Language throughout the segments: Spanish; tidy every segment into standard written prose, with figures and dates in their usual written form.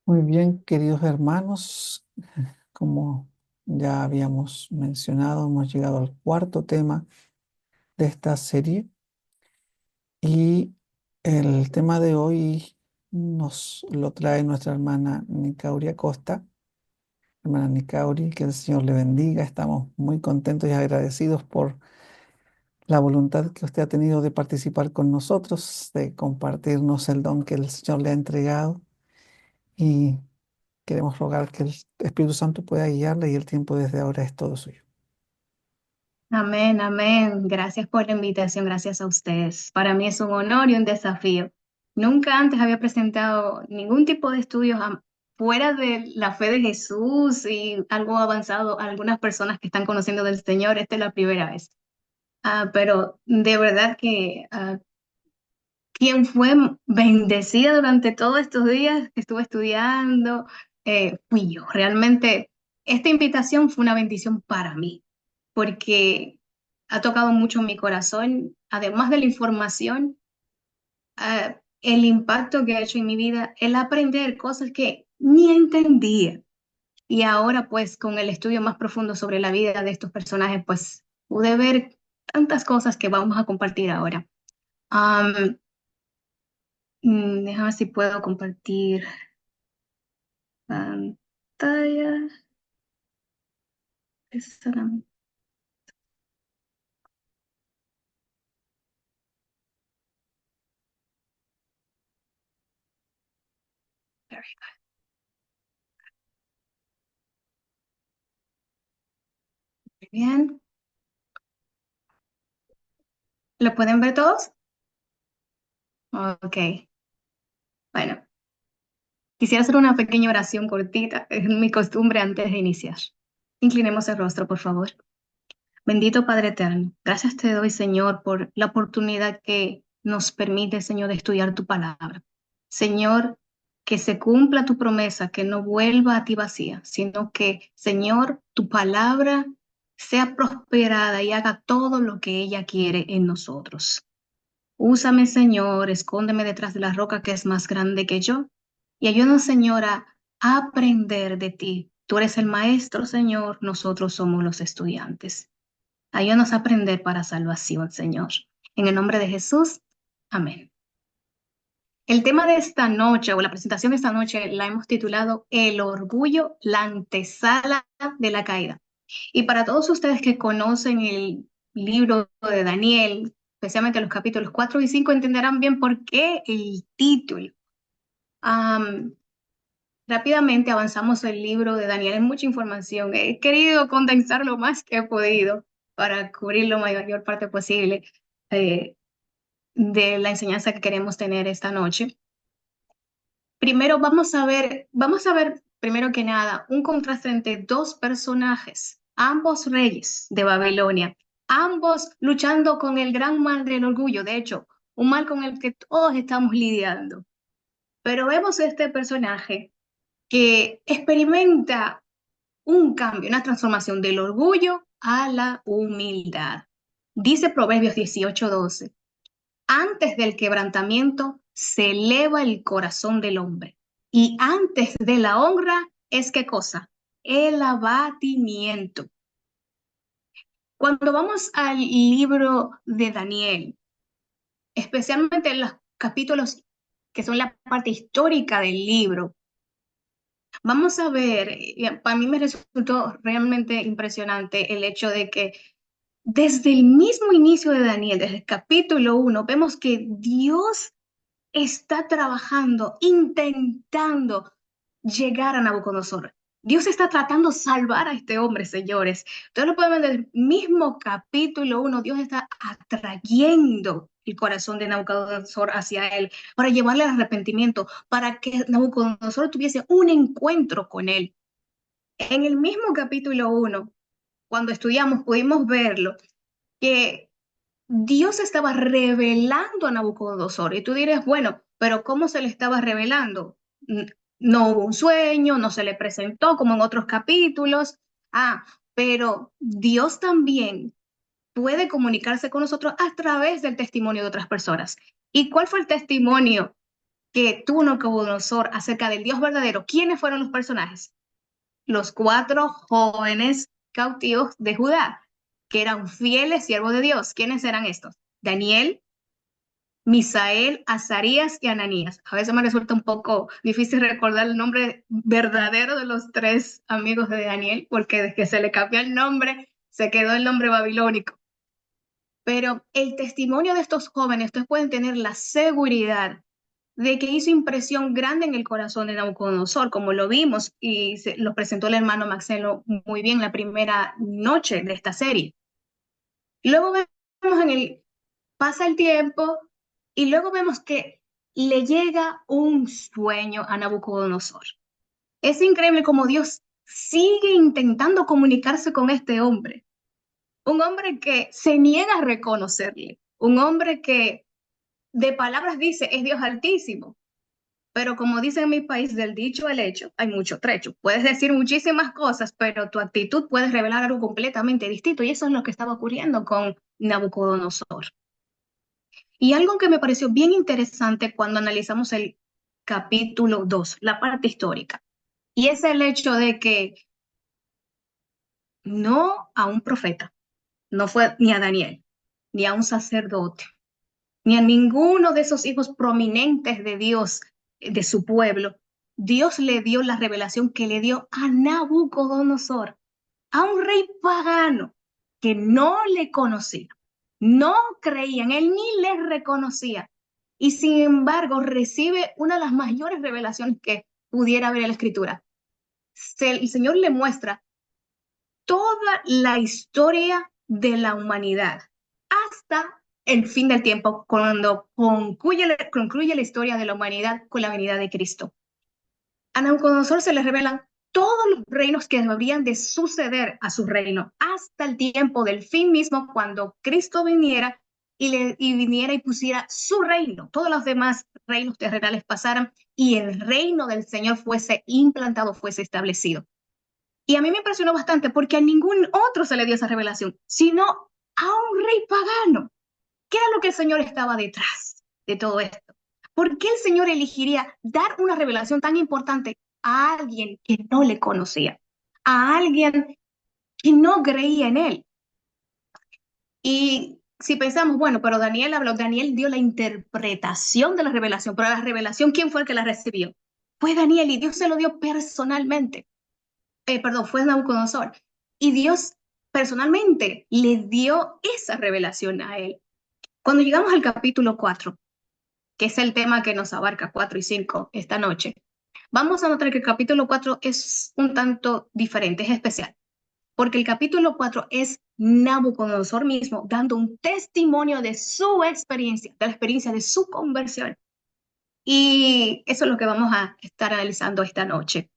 Muy bien, queridos hermanos, como ya habíamos mencionado, hemos llegado al cuarto tema de esta serie y el tema de hoy nos lo trae nuestra hermana Nicauri Acosta. Hermana Nicauri, que el Señor le bendiga. Estamos muy contentos y agradecidos por la voluntad que usted ha tenido de participar con nosotros, de compartirnos el don que el Señor le ha entregado. Y queremos rogar que el Espíritu Santo pueda guiarle y el tiempo desde ahora es todo suyo. Amén, amén. Gracias por la invitación, gracias a ustedes. Para mí es un honor y un desafío. Nunca antes había presentado ningún tipo de estudios fuera de la fe de Jesús y algo avanzado a algunas personas que están conociendo del Señor. Esta es la primera vez. Pero de verdad que quien fue bendecida durante todos estos días que estuve estudiando, fui yo. Realmente esta invitación fue una bendición para mí porque ha tocado mucho mi corazón, además de la información, el impacto que ha hecho en mi vida, el aprender cosas que ni entendía. Y ahora, pues, con el estudio más profundo sobre la vida de estos personajes, pues, pude ver tantas cosas que vamos a compartir ahora. Am, Déjame ver si puedo compartir pantalla. Esa era- Muy bien. ¿Lo pueden ver todos? Ok. Bueno. Quisiera hacer una pequeña oración cortita, es mi costumbre antes de iniciar. Inclinemos el rostro, por favor. Bendito Padre eterno, gracias te doy, Señor, por la oportunidad que nos permite, Señor, de estudiar tu palabra. Señor, que se cumpla tu promesa, que no vuelva a ti vacía, sino que, Señor, tu palabra sea prosperada y haga todo lo que ella quiere en nosotros. Úsame, Señor, escóndeme detrás de la roca que es más grande que yo y ayúdanos, Señor, a aprender de ti. Tú eres el maestro, Señor, nosotros somos los estudiantes. Ayúdanos a aprender para salvación, Señor. En el nombre de Jesús, amén. El tema de esta noche o la presentación de esta noche la hemos titulado El orgullo, la antesala de la caída. Y para todos ustedes que conocen el libro de Daniel, especialmente los capítulos 4 y 5, entenderán bien por qué el título. Am, Rápidamente avanzamos el libro de Daniel, es mucha información. He querido condensar lo más que he podido para cubrir la mayor parte posible eh, de la enseñanza que queremos tener esta noche. Primero vamos a ver primero que nada un contraste entre dos personajes, ambos reyes de Babilonia, ambos luchando con el gran mal del orgullo, de hecho, un mal con el que todos estamos lidiando. Pero vemos este personaje que experimenta un cambio, una transformación del orgullo a la humildad. Dice Proverbios 18:12, antes del quebrantamiento se eleva el corazón del hombre y antes de la honra es ¿qué cosa? El abatimiento. Cuando vamos al libro de Daniel, especialmente en los capítulos que son la parte histórica del libro, vamos a ver, para mí me resultó realmente impresionante el hecho de que desde el mismo inicio de Daniel, desde el capítulo 1, vemos que Dios está trabajando, intentando llegar a Nabucodonosor. Dios está tratando de salvar a este hombre, señores. Ustedes lo pueden ver en el mismo capítulo 1. Dios está atrayendo el corazón de Nabucodonosor hacia él para llevarle al arrepentimiento, para que Nabucodonosor tuviese un encuentro con él. En el mismo capítulo 1, cuando estudiamos, pudimos verlo, que Dios estaba revelando a Nabucodonosor. Y tú dirás, bueno, pero ¿cómo se le estaba revelando? No hubo un sueño, no se le presentó como en otros capítulos. Pero Dios también puede comunicarse con nosotros a través del testimonio de otras personas. ¿Y cuál fue el testimonio que tuvo Nabucodonosor acerca del Dios verdadero, ¿quiénes fueron los personajes? Los cuatro jóvenes cautivos de Judá, que eran fieles siervos de Dios. ¿Quiénes eran estos? Daniel, Misael, Azarías y Ananías. A veces me resulta un poco difícil recordar el nombre verdadero de los tres amigos de Daniel, porque desde que se le cambió el nombre, se quedó el nombre babilónico. Pero el testimonio de estos jóvenes, ustedes pueden tener la seguridad de que hizo impresión grande en el corazón de Nabucodonosor, como lo vimos y lo presentó el hermano Maxelo muy bien la primera noche de esta serie. Luego vemos pasa el tiempo y luego vemos que le llega un sueño a Nabucodonosor. Es increíble cómo Dios sigue intentando comunicarse con este hombre, un hombre que se niega a reconocerle, un hombre que de palabras dice es Dios altísimo, pero como dice en mi país, del dicho al hecho hay mucho trecho. Puedes decir muchísimas cosas, pero tu actitud puede revelar algo completamente distinto y eso es lo que estaba ocurriendo con Nabucodonosor. Y algo que me pareció bien interesante cuando analizamos el capítulo 2, la parte histórica, y es el hecho de que no a un profeta, no fue ni a Daniel, ni a un sacerdote, ni a ninguno de esos hijos prominentes de Dios, de su pueblo. Dios le dio la revelación que le dio a Nabucodonosor, a un rey pagano que no le conocía, no creía en él ni le reconocía. Y sin embargo recibe una de las mayores revelaciones que pudiera haber en la escritura. El Señor le muestra toda la historia de la humanidad hasta el fin del tiempo, cuando concluye la historia de la humanidad con la venida de Cristo. A Nabucodonosor se le revelan todos los reinos que habrían de suceder a su reino hasta el tiempo del fin mismo, cuando Cristo viniera y viniera y pusiera su reino. Todos los demás reinos terrenales pasaran y el reino del Señor fuese implantado, fuese establecido. Y a mí me impresionó bastante porque a ningún otro se le dio esa revelación, sino a un rey pagano. ¿Qué era lo que el Señor estaba detrás de todo esto? ¿Por qué el Señor elegiría dar una revelación tan importante a alguien que no le conocía, a alguien que no creía en él? Y si pensamos, bueno, pero Daniel habló, Daniel dio la interpretación de la revelación, pero la revelación, ¿quién fue el que la recibió? Fue Daniel y Dios se lo dio personalmente. Perdón, fue Nabucodonosor. Y Dios personalmente le dio esa revelación a él. Cuando llegamos al capítulo 4, que es el tema que nos abarca 4 y 5 esta noche, vamos a notar que el capítulo 4 es un tanto diferente, es especial, porque el capítulo 4 es Nabucodonosor mismo dando un testimonio de su experiencia, de la experiencia de su conversión. Y eso es lo que vamos a estar analizando esta noche.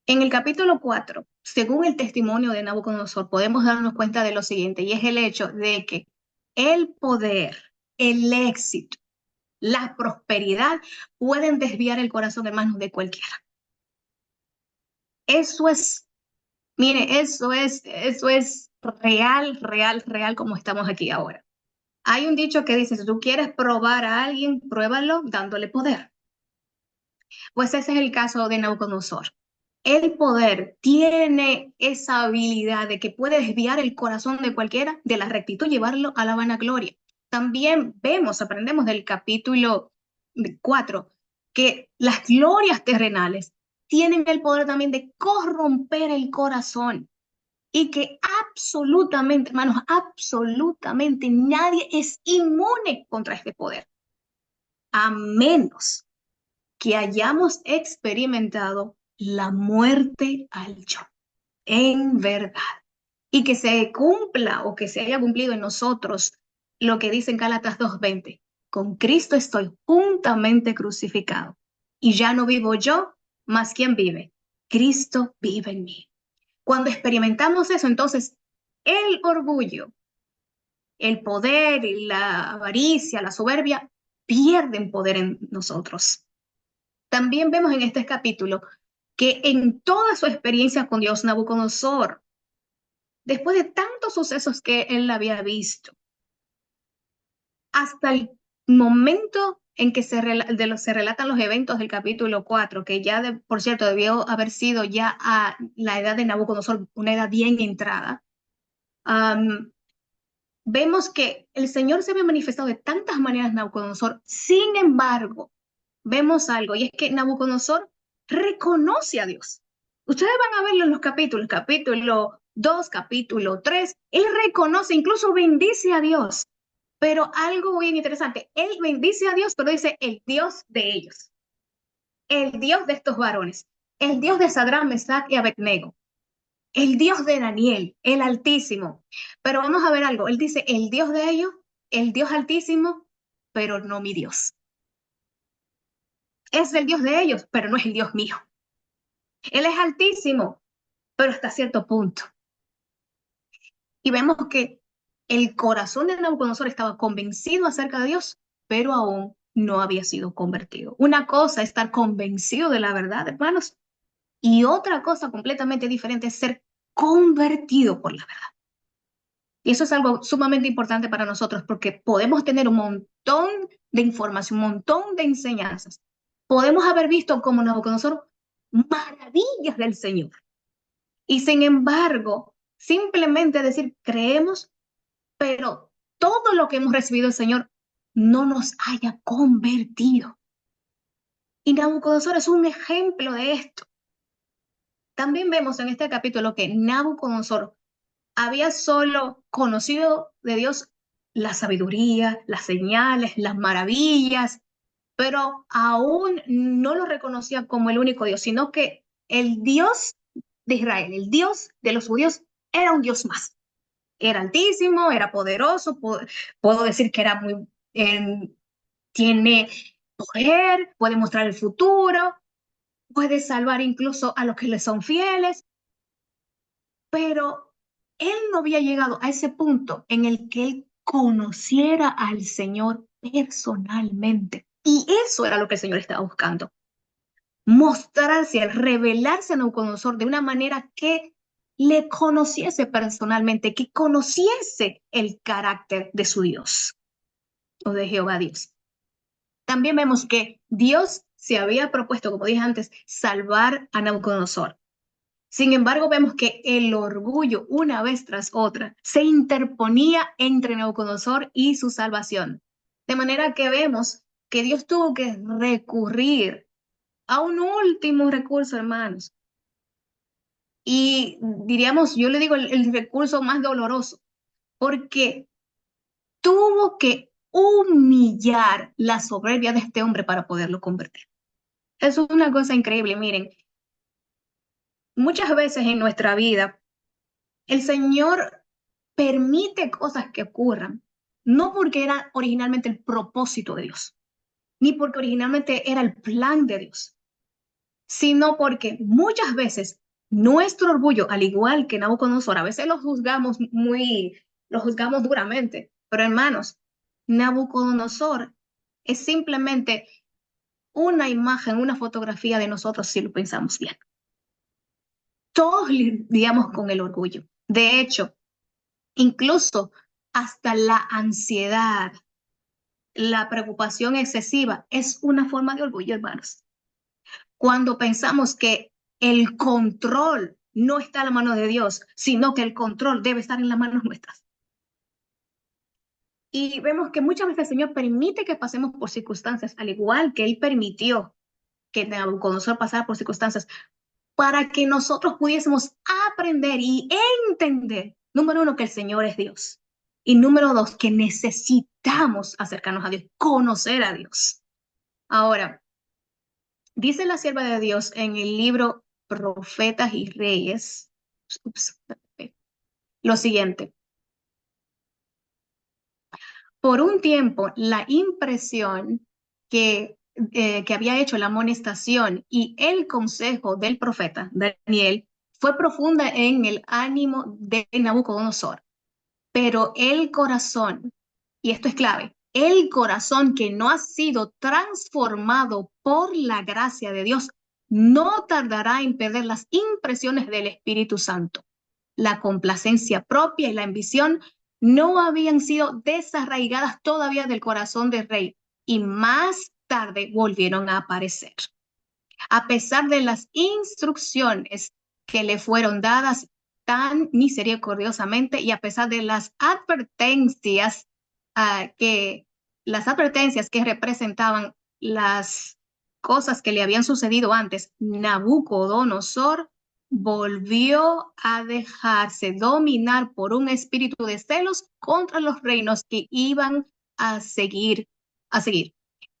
En el capítulo 4, según el testimonio de Nabucodonosor, podemos darnos cuenta de lo siguiente, y es el hecho de que el poder, el éxito, la prosperidad pueden desviar el corazón de manos de cualquiera. Eso es, mire, eso es real, real, real como estamos aquí ahora. Hay un dicho que dice, si tú quieres probar a alguien, pruébalo dándole poder. Pues ese es el caso de Nabucodonosor. El poder tiene esa habilidad de que puede desviar el corazón de cualquiera de la rectitud, llevarlo a la vanagloria. También aprendemos del capítulo 4, que las glorias terrenales tienen el poder también de corromper el corazón y que absolutamente, hermanos, absolutamente nadie es inmune contra este poder, a menos que hayamos experimentado la muerte al yo, en verdad, y que se cumpla o que se haya cumplido en nosotros lo que dice en Gálatas 2:20, con Cristo estoy juntamente crucificado, y ya no vivo yo, mas ¿quién vive? Cristo vive en mí. Cuando experimentamos eso, entonces el orgullo, el poder, la avaricia, la soberbia, pierden poder en nosotros. También vemos en este capítulo que en toda su experiencia con Dios, Nabucodonosor, después de tantos sucesos que él había visto, hasta el momento en que se relatan los eventos del capítulo 4, que ya, por cierto, debió haber sido ya a la edad de Nabucodonosor, una edad bien entrada, um, vemos que el Señor se había manifestado de tantas maneras a Nabucodonosor. Sin embargo, vemos algo, y es que Nabucodonosor reconoce a Dios. Ustedes van a verlo en los capítulos, capítulo 2, capítulo 3, él reconoce, incluso bendice a Dios. Pero algo bien interesante, él bendice a Dios, pero dice el Dios de ellos, el Dios de estos varones, el Dios de Sadrach, Mesach y Abednego, el Dios de Daniel, el Altísimo. Pero vamos a ver algo, él dice el Dios de ellos, el Dios Altísimo, pero no mi Dios. Es el Dios de ellos, pero no es el Dios mío. Él es altísimo, pero hasta cierto punto. Y vemos que el corazón de Nabucodonosor estaba convencido acerca de Dios, pero aún no había sido convertido. Una cosa es estar convencido de la verdad, hermanos, y otra cosa completamente diferente es ser convertido por la verdad. Y eso es algo sumamente importante para nosotros porque podemos tener un montón de información, un montón de enseñanzas. Podemos haber visto como Nabucodonosor maravillas del Señor. Y sin embargo, simplemente decir creemos, pero todo lo que hemos recibido del Señor no nos haya convertido. Y Nabucodonosor es un ejemplo de esto. También vemos en este capítulo que Nabucodonosor había solo conocido de Dios la sabiduría, las señales, las maravillas, pero aún no lo reconocía como el único Dios, sino que el Dios de Israel, el Dios de los judíos, era un Dios más. Era altísimo, era poderoso, puedo decir que era muy, tiene poder, puede mostrar el futuro, puede salvar incluso a los que le son fieles, pero él no había llegado a ese punto en el que él conociera al Señor personalmente. Y eso era lo que el Señor estaba buscando. Mostrarse, revelarse a Nabucodonosor de una manera que le conociese personalmente, que conociese el carácter de su Dios o de Jehová Dios. También vemos que Dios se había propuesto, como dije antes, salvar a Nabucodonosor. Sin embargo, vemos que el orgullo, una vez tras otra, se interponía entre Nabucodonosor y su salvación. De manera que vemos que Dios tuvo que recurrir a un último recurso, hermanos. Y diríamos, yo le digo el recurso más doloroso, porque tuvo que humillar la soberbia de este hombre para poderlo convertir. Eso es una cosa increíble, miren. Muchas veces en nuestra vida, el Señor permite cosas que ocurran, no porque era originalmente el propósito de Dios, ni porque originalmente era el plan de Dios, sino porque muchas veces nuestro orgullo, al igual que Nabucodonosor, a veces lo juzgamos duramente, pero hermanos, Nabucodonosor es simplemente una imagen, una fotografía de nosotros si lo pensamos bien. Todos lidiamos con el orgullo. De hecho, incluso hasta la ansiedad, la preocupación excesiva es una forma de orgullo, hermanos. Cuando pensamos que el control no está en la mano de Dios, sino que el control debe estar en las manos nuestras. Y vemos que muchas veces el Señor permite que pasemos por circunstancias, al igual que Él permitió que Nabucodonosor pasara por circunstancias, para que nosotros pudiésemos aprender y entender, número uno, que el Señor es Dios. Y número dos, que necesitamos acercarnos a Dios, conocer a Dios. Ahora, dice la sierva de Dios en el libro Profetas y Reyes, lo siguiente. Por un tiempo, la impresión que había hecho la amonestación y el consejo del profeta Daniel fue profunda en el ánimo de Nabucodonosor. Pero el corazón, y esto es clave, el corazón que no ha sido transformado por la gracia de Dios no tardará en perder las impresiones del Espíritu Santo. La complacencia propia y la ambición no habían sido desarraigadas todavía del corazón del rey, y más tarde volvieron a aparecer. A pesar de las instrucciones que le fueron dadas tan misericordiosamente y a pesar de que las advertencias que representaban las cosas que le habían sucedido antes, Nabucodonosor volvió a dejarse dominar por un espíritu de celos contra los reinos que iban a seguir.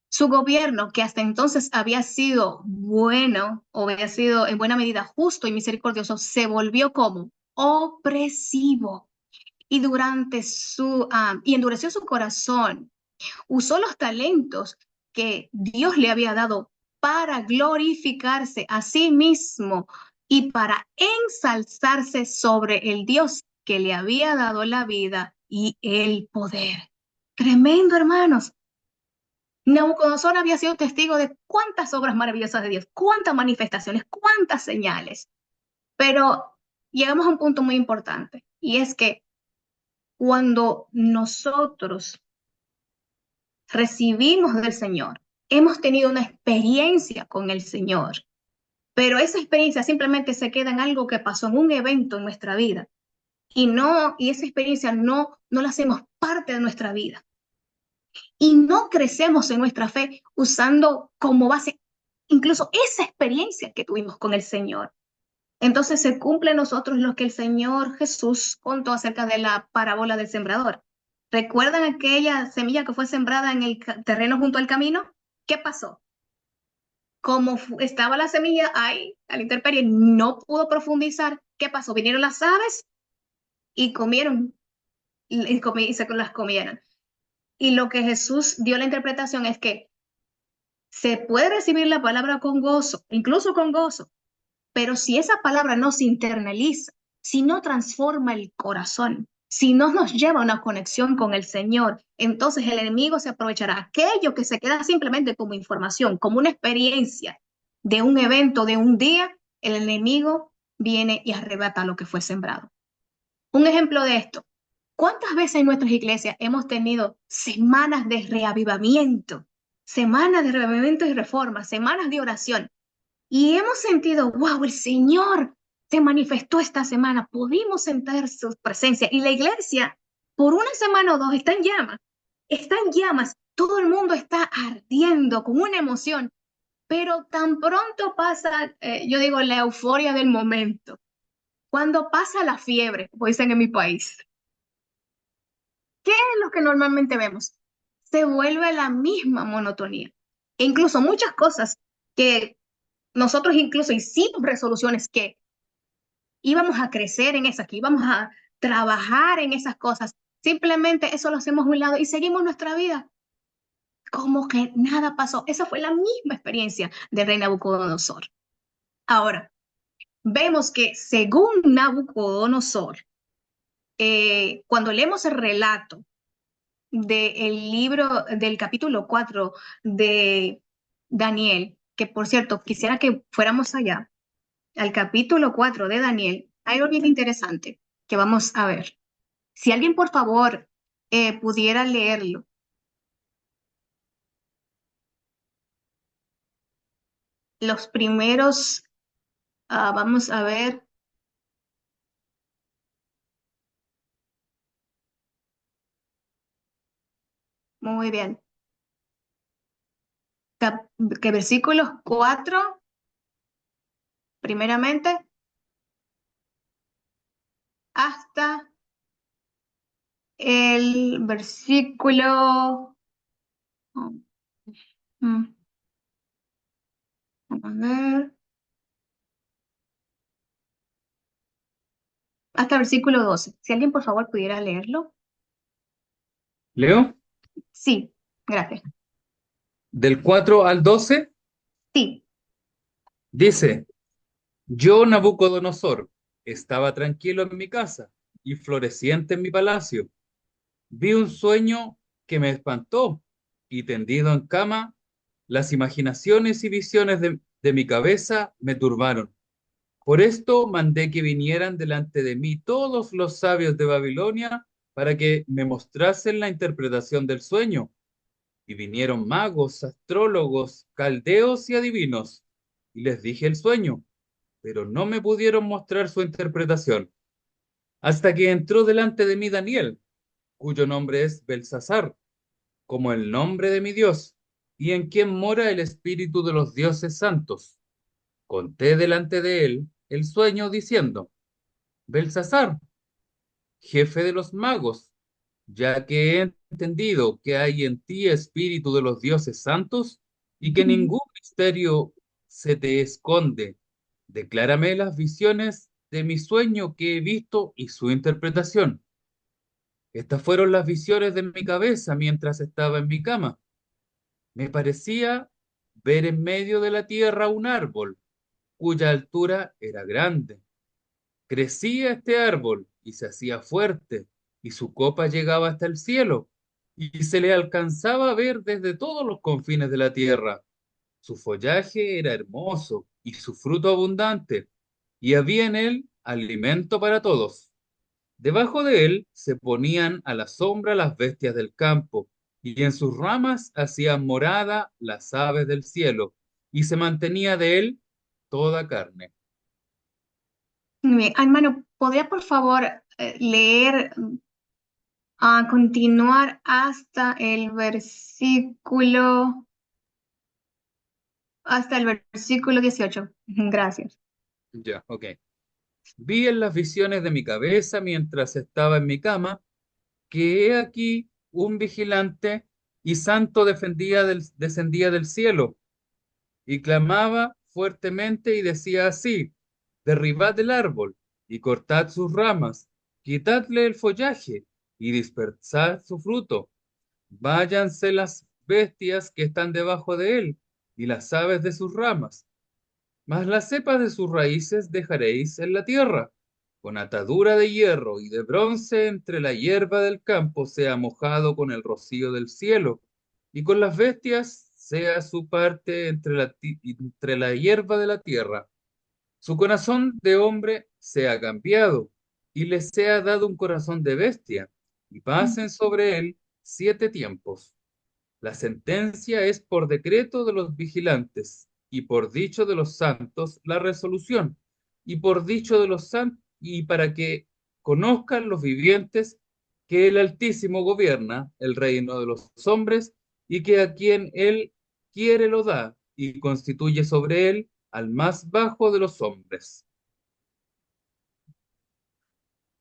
Su gobierno, que hasta entonces había sido bueno o había sido en buena medida justo y misericordioso, se volvió como opresivo y endureció su corazón. Usó los talentos que Dios le había dado para glorificarse a sí mismo y para ensalzarse sobre el Dios que le había dado la vida y el poder. Tremendo, hermanos. Nabucodonosor había sido testigo de cuántas obras maravillosas de Dios, cuántas manifestaciones, cuántas señales. Pero llegamos a un punto muy importante y es que cuando nosotros recibimos del Señor, hemos tenido una experiencia con el Señor, pero esa experiencia simplemente se queda en algo que pasó en un evento en nuestra vida y esa experiencia no la hacemos parte de nuestra vida y no crecemos en nuestra fe usando como base incluso esa experiencia que tuvimos con el Señor. Entonces se cumple en nosotros lo que el Señor Jesús contó acerca de la parábola del sembrador. ¿Recuerdan aquella semilla que fue sembrada en el terreno junto al camino? ¿Qué pasó? Como estaba la semilla ahí, a la intemperie, no pudo profundizar. ¿Qué pasó? Vinieron las aves y comieron y se las comieron. Y lo que Jesús dio la interpretación es que se puede recibir la palabra con gozo, incluso con gozo, pero si esa palabra no se internaliza, si no transforma el corazón, si no nos lleva a una conexión con el Señor, entonces el enemigo se aprovechará. Aquello que se queda simplemente como información, como una experiencia de un evento, de un día, el enemigo viene y arrebata lo que fue sembrado. Un ejemplo de esto. ¿Cuántas veces en nuestras iglesias hemos tenido semanas de reavivamiento y reforma, semanas de oración? Y hemos sentido, wow, el Señor se manifestó esta semana, pudimos sentir su presencia y la iglesia por una semana o dos está en llamas, todo el mundo está ardiendo con una emoción, pero tan pronto pasa, yo digo, la euforia del momento, cuando pasa la fiebre, como dicen en mi país, ¿qué es lo que normalmente vemos? Se vuelve la misma monotonía. E incluso muchas cosas que nosotros incluso hicimos resoluciones que íbamos a crecer en esas, que íbamos a trabajar en esas cosas. Simplemente eso lo hacemos a un lado y seguimos nuestra vida como que nada pasó. Esa fue la misma experiencia de rey Nabucodonosor. Ahora, vemos que según Nabucodonosor, cuando leemos el relato del libro, del capítulo 4 de Daniel, que por cierto, quisiera que fuéramos allá, al capítulo 4 de Daniel, hay algo bien interesante que vamos a ver. Si alguien, por favor, pudiera leerlo. Los primeros, vamos a ver, muy bien, Cap- que versículos 4 primeramente, hasta el versículo, mm, vamos a ver, hasta el versículo 12. Si alguien, por favor, pudiera leerlo. Leo, Sí, gracias. del 4 al 12, Sí, dice, yo, Nabucodonosor, estaba tranquilo en mi casa y floreciente en mi palacio. Vi un sueño que me espantó y tendido en cama, las imaginaciones y visiones de mi cabeza me turbaron. Por esto mandé que vinieran delante de mí todos los sabios de Babilonia para que me mostrasen la interpretación del sueño. Y vinieron magos, astrólogos, caldeos y adivinos, y les dije el sueño, pero no me pudieron mostrar su interpretación, hasta que entró delante de mí Daniel, cuyo nombre es Belsasar, como el nombre de mi Dios, y en quien mora el espíritu de los dioses santos. Conté delante de él el sueño diciendo, Belsasar, jefe de los magos, ya que he entendido que hay en ti espíritu de los dioses santos y que ningún misterio se te esconde. Declárame las visiones de mi sueño que he visto y su interpretación. Estas fueron las visiones de mi cabeza mientras estaba en mi cama. Me parecía ver en medio de la tierra un árbol, cuya altura era grande. Crecía este árbol y se hacía fuerte, y su copa llegaba hasta el cielo, y se le alcanzaba a ver desde todos los confines de la tierra. Su follaje era hermoso y su fruto abundante, y había en él alimento para todos. Debajo de él se ponían a la sombra las bestias del campo, y en sus ramas hacían morada las aves del cielo, y se mantenía de él toda carne. Muy bien. Hermano, ¿podría por favor leer, continuar hasta el versículo 18? Gracias. Ya, ok. Vi en las visiones de mi cabeza mientras estaba en mi cama que he aquí un vigilante y santo descendía del cielo y clamaba fuertemente y decía así, derribad el árbol y cortad sus ramas, quitadle el follaje y dispersad su fruto. Váyanse las bestias que están debajo de él y las aves de sus ramas, mas las cepas de sus raíces dejaréis en la tierra. Con atadura de hierro y de bronce entre la hierba del campo sea mojado con el rocío del cielo, y con las bestias sea su parte entre la hierba de la tierra. Su corazón de hombre sea cambiado, y le sea dado un corazón de bestia, y pasen sobre él 7 tiempos. La sentencia es por decreto de los vigilantes y por dicho de los santos la resolución y por dicho de los santos y para que conozcan los vivientes que el Altísimo gobierna el reino de los hombres y que a quien él quiere lo da y constituye sobre él al más bajo de los hombres.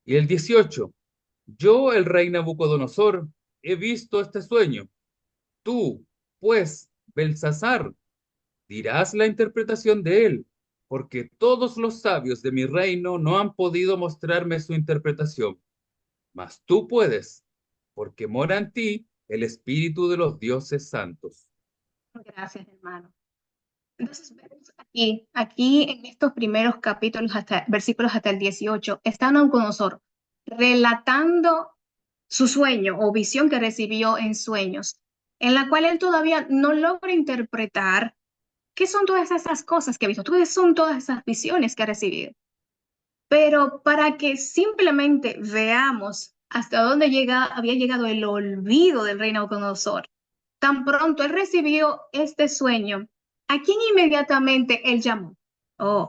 Y el 18. Yo, el rey Nabucodonosor, he visto este sueño. Tú, pues, Belsasar, dirás la interpretación de él, porque todos los sabios de mi reino no han podido mostrarme su interpretación. Mas tú puedes, porque mora en ti el espíritu de los dioses santos. Gracias, hermano. Entonces, vemos aquí en estos primeros capítulos, versículos hasta el 18, está Nabucodonosor relatando su sueño o visión que recibió en sueños, en la cual él todavía no logra interpretar qué son todas esas cosas que ha visto, qué son todas esas visiones que ha recibido. Pero para que simplemente veamos hasta dónde había llegado el olvido del rey Nabucodonosor, tan pronto él recibió este sueño, ¿a quién inmediatamente él llamó? Oh,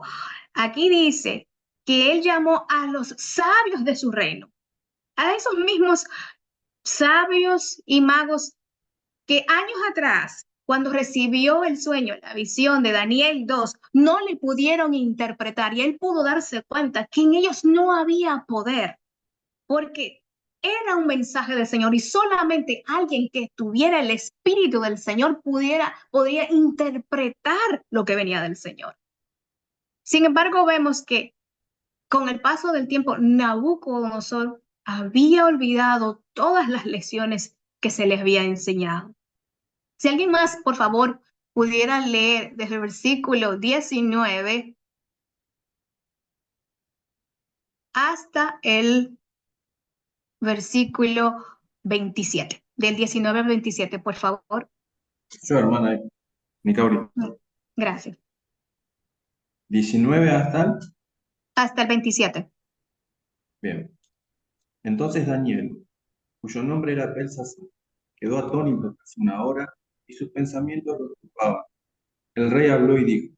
aquí dice que él llamó a los sabios de su reino, a esos mismos sabios y magos que años atrás, cuando recibió el sueño, la visión de Daniel 2, no le pudieron interpretar y él pudo darse cuenta que en ellos no había poder, porque era un mensaje del Señor y solamente alguien que tuviera el espíritu del Señor podía interpretar lo que venía del Señor. Sin embargo, vemos que con el paso del tiempo, Nabucodonosor había olvidado todas las lecciones que se les había enseñado. Si alguien más, por favor, pudiera leer desde el versículo 19 hasta el versículo 27. Del 19 al 27, por favor. Yo, hermana, Micauri. Gracias. 19 hasta el... Hasta el 27. Bien. Entonces Daniel, cuyo nombre era Belsasar, Quedó atónito casi una hora y sus pensamientos lo turbaban. El rey habló y dijo: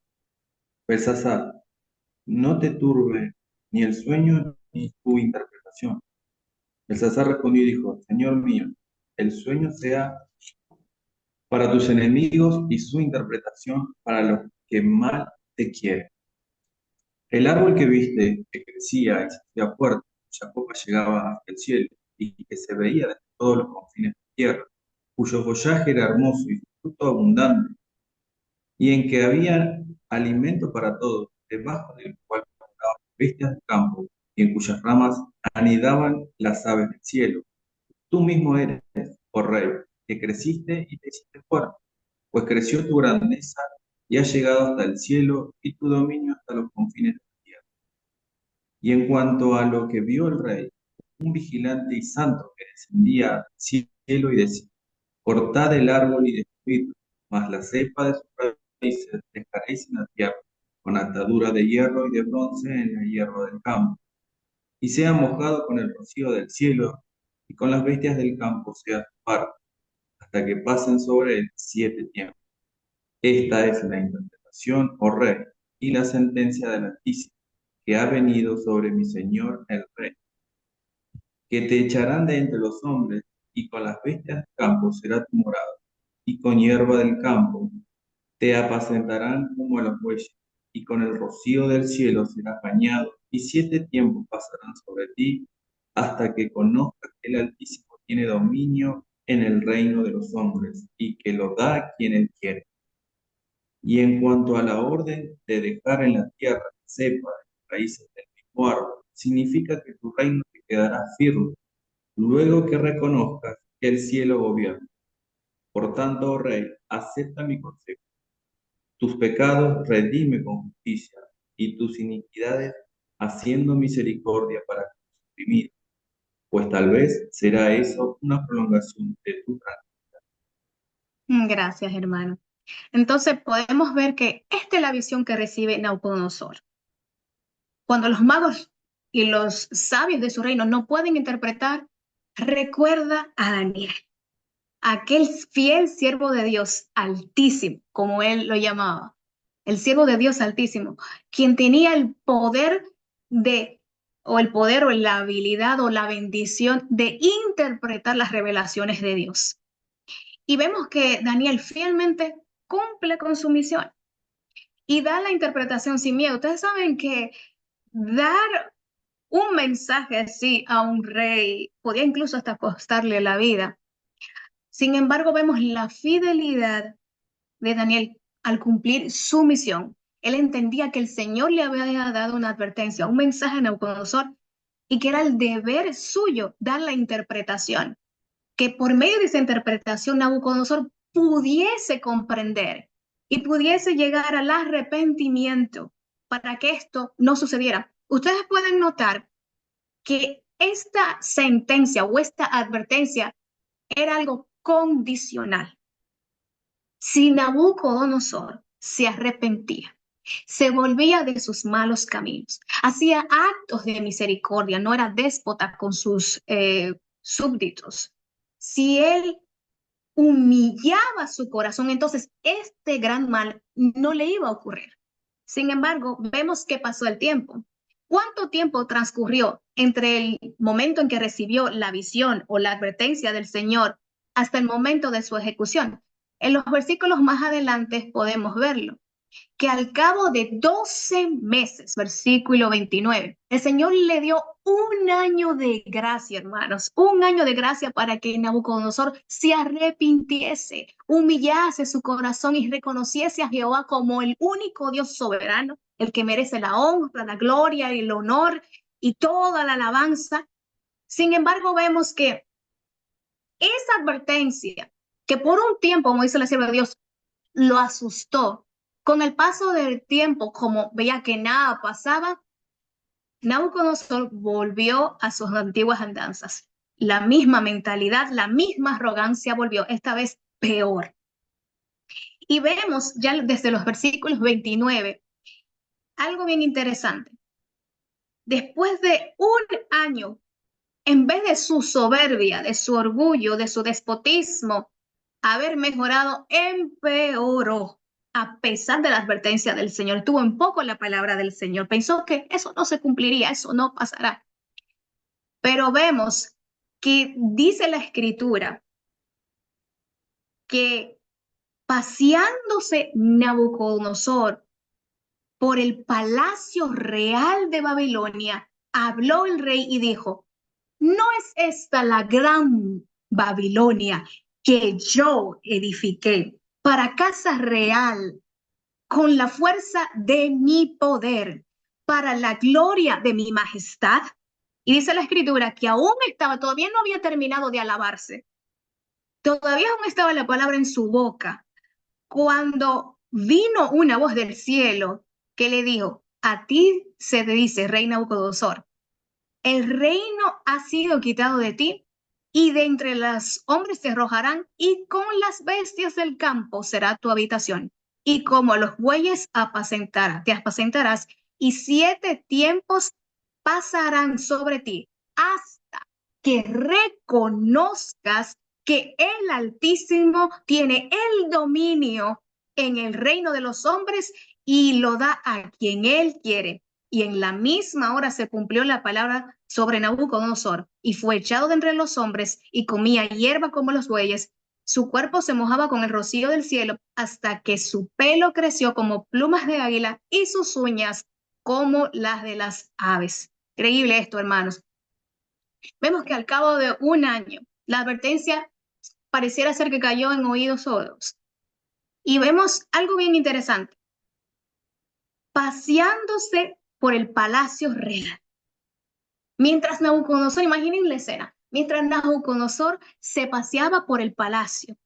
Belsasar, no te turbe ni el sueño ni tu interpretación. Belsasar respondió y dijo: Señor mío, el sueño sea para tus enemigos y su interpretación para los que mal te quieren. El árbol que viste, que crecía y se hacía fuerte, cuya copa llegaba hasta el cielo y que se veía desde todos los confines de la tierra, cuyo follaje era hermoso y su fruto abundante, y en que había alimento para todos, debajo del cual moraban bestias del campo, y en cuyas ramas anidaban las aves del cielo. Tú mismo eres, oh rey, que creciste y te hiciste fuerte, pues creció tu grandeza y ha llegado hasta el cielo y tu dominio hasta los confines de la tierra. Y en cuanto a lo que vio el rey, un vigilante y santo que descendía del cielo y decía: Cortad el árbol y destruidlo, mas la cepa de sus raíces dejaréis en la tierra, con atadura de hierro y de bronce en el hierro del campo. Y sea mojado con el rocío del cielo, y con las bestias del campo sea su parte, hasta que pasen sobre él 7 tiempos. Esta es la interpretación, oh rey, y la sentencia del Altísimo, que ha venido sobre mi señor el rey, que te echarán de entre los hombres, y con las bestias del campo será tu morada, y con hierba del campo te apacentarán como a los bueyes, y con el rocío del cielo serás bañado, y 7 tiempos pasarán sobre ti, hasta que conozcas que el Altísimo tiene dominio en el reino de los hombres, y que lo da a quien él quiere. Y en cuanto a la orden de dejar en la tierra cepa de raíces del mismo árbol, significa que tu reino te quedará firme, luego que reconozcas que el cielo gobierna. Por tanto, oh rey, acepta mi consejo. Tus pecados redime con justicia, y tus iniquidades haciendo misericordia para tus oprimidos, pues tal vez será eso una prolongación de tu reino. Gracias, hermano. Entonces podemos ver que esta es la visión que recibe Nabucodonosor. Cuando los magos y los sabios de su reino no pueden interpretar, recuerda a Daniel, aquel fiel siervo de Dios Altísimo, como él lo llamaba, el siervo de Dios Altísimo, quien tenía el poder de, o el poder o la habilidad o la bendición de interpretar las revelaciones de Dios. Y vemos que Daniel fielmente cumple con su misión y da la interpretación sin miedo. Ustedes saben que dar un mensaje así a un rey podía incluso hasta costarle la vida. Sin embargo, vemos la fidelidad de Daniel al cumplir su misión. Él entendía que el Señor le había dado una advertencia, un mensaje a Nabucodonosor, y que era el deber suyo dar la interpretación, que por medio de esa interpretación Nabucodonosor pudiese comprender y pudiese llegar al arrepentimiento para que esto no sucediera. Ustedes pueden notar que esta sentencia o esta advertencia era algo condicional. Si Nabucodonosor se arrepentía, se volvía de sus malos caminos, hacía actos de misericordia, no era déspota con sus súbditos. Si él humillaba su corazón, entonces este gran mal no le iba a ocurrir. Sin embargo, vemos que pasó el tiempo. ¿Cuánto tiempo transcurrió entre el momento en que recibió la visión o la advertencia del Señor hasta el momento de su ejecución? En los versículos más adelante podemos verlo, que al cabo de 12 meses, versículo 29, el Señor le dio un año de gracia, hermanos, un año de gracia para que Nabucodonosor se arrepintiese, humillase su corazón y reconociese a Jehová como el único Dios soberano, el que merece la honra, la gloria y el honor y toda la alabanza. Sin embargo, vemos que esa advertencia, que por un tiempo, como dice la sierva de Dios, lo asustó. Con el paso del tiempo, como veía que nada pasaba, Nabucodonosor volvió a sus antiguas andanzas. La misma mentalidad, la misma arrogancia volvió, esta vez peor. Y vemos ya desde los versículos 29 algo bien interesante. Después de un año en vez de su soberbia, de su orgullo, de su despotismo, haber mejorado, empeoró. A pesar de la advertencia del Señor, tuvo en poco la palabra del Señor. Pensó que eso no se cumpliría, eso no pasará. Pero vemos que dice la Escritura que paseándose Nabucodonosor por el palacio real de Babilonia, habló el rey y dijo: ¿no es esta la gran Babilonia que yo edifiqué para casa real con la fuerza de mi poder, para la gloria de mi majestad? Y dice la Escritura que aún estaba, todavía no había terminado de alabarse, todavía aún estaba la palabra en su boca, cuando vino una voz del cielo que le dijo: a ti se te dice, rey Nabucodonosor, el reino ha sido quitado de ti, y de entre los hombres te arrojarán, y con las bestias del campo será tu habitación. Y como los bueyes te apacentarás, y 7 tiempos pasarán sobre ti, hasta que reconozcas que el Altísimo tiene el dominio en el reino de los hombres y lo da a quien él quiere. Y en la misma hora se cumplió la palabra sobre Nabucodonosor, y fue echado de entre los hombres, y comía hierba como los bueyes. Su cuerpo se mojaba con el rocío del cielo, hasta que su pelo creció como plumas de águila, y sus uñas como las de las aves. Increíble esto, hermanos. Vemos que al cabo de un año, la advertencia pareciera ser que cayó en oídos sordos. Y vemos algo bien interesante. Paseándose por el palacio real. Mientras Nabucodonosor, imaginen la escena, mientras Nabucodonosor se paseaba por el palacio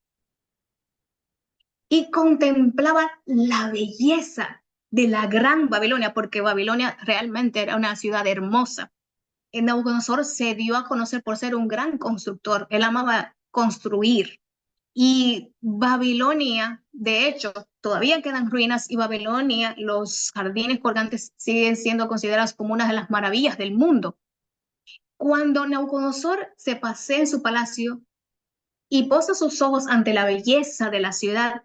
y contemplaba la belleza de la gran Babilonia, porque Babilonia realmente era una ciudad hermosa. Nabucodonosor se dio a conocer por ser un gran constructor, él amaba construir. Y Babilonia, de hecho, todavía quedan ruinas, y Babilonia, los jardines colgantes siguen siendo considerados como una de las maravillas del mundo. Cuando Nabucodonosor se pasea en su palacio y posa sus ojos ante la belleza de la ciudad,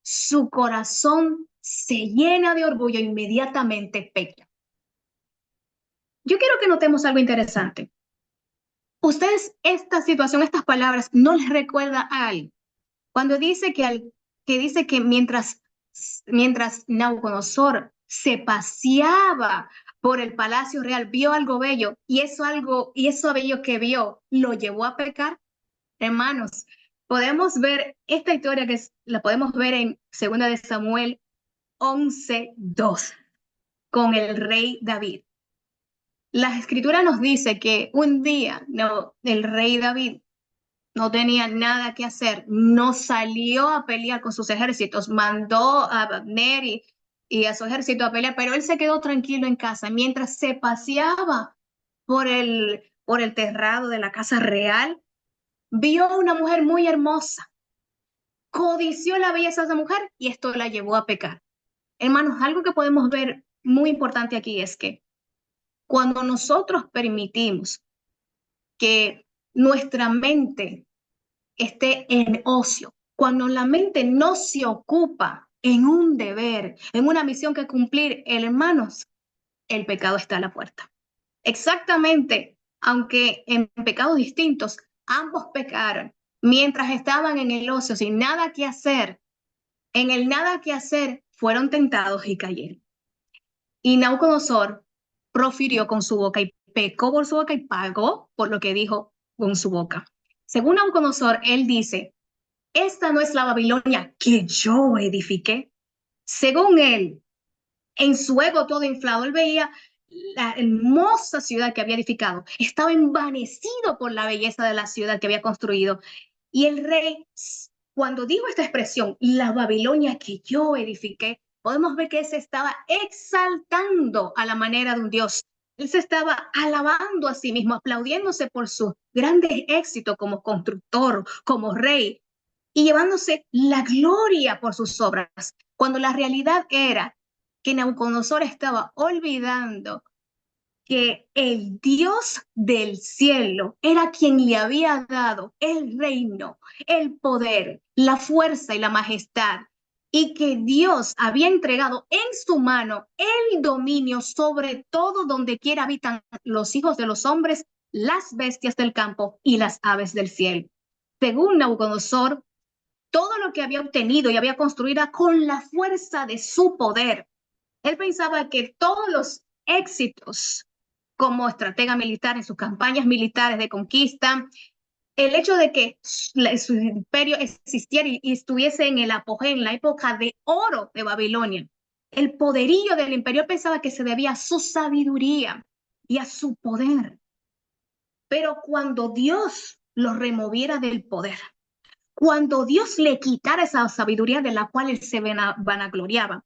su corazón se llena de orgullo e inmediatamente peca. Yo quiero que notemos algo interesante. Ustedes, esta situación, estas palabras, ¿no les recuerda a algo? Cuando dice que mientras Nabucodonosor se paseaba por el palacio real, vio algo bello, y eso bello que vio lo llevó a pecar. Hermanos, podemos ver esta historia la podemos ver en 2 de Samuel 11:2 con el rey David. La escritura nos dice que un día el rey David no tenía nada que hacer, no salió a pelear con sus ejércitos, mandó a Abner y a su ejército a pelear, pero él se quedó tranquilo en casa mientras se paseaba por el terrado de la casa real. Vio una mujer muy hermosa, codició la belleza de esa mujer, y esto la llevó a pecar. Hermanos, algo que podemos ver muy importante aquí es que cuando nosotros permitimos que nuestra mente esté en ocio, cuando la mente no se ocupa en un deber, en una misión que cumplir, hermanos, el pecado está a la puerta. Exactamente, aunque en pecados distintos, ambos pecaron mientras estaban en el ocio, sin nada que hacer. En el nada que hacer fueron tentados y cayeron. Y Nabucodonosor profirió con su boca y pecó por su boca y pagó por lo que dijo con su boca. Según Nabucodonosor, él dice: esta no es la Babilonia que yo edifiqué. Según él, en su ego todo inflado, él veía la hermosa ciudad que había edificado, estaba envanecido por la belleza de la ciudad que había construido. Y el rey, cuando dijo esta expresión, la Babilonia que yo edifiqué, podemos ver que él se estaba exaltando a la manera de un Dios. Él se estaba alabando a sí mismo, aplaudiéndose por su grande éxito como constructor, como rey, y llevándose la gloria por sus obras, cuando la realidad era que Nabucodonosor estaba olvidando que el Dios del cielo era quien le había dado el reino, el poder, la fuerza y la majestad, y que Dios había entregado en su mano el dominio sobre todo donde quiera habitan los hijos de los hombres, las bestias del campo y las aves del cielo. Según Nabucodonosor, todo lo que había obtenido y había construido era con la fuerza de su poder. Él pensaba que todos los éxitos como estratega militar en sus campañas militares de conquista, el hecho de que su imperio existiera y estuviese en el apogeo, en la época de oro de Babilonia, el poderío del imperio pensaba que se debía a su sabiduría y a su poder. Pero cuando Dios lo removiera del poder, cuando Dios le quitara esa sabiduría de la cual él se vanagloriaba,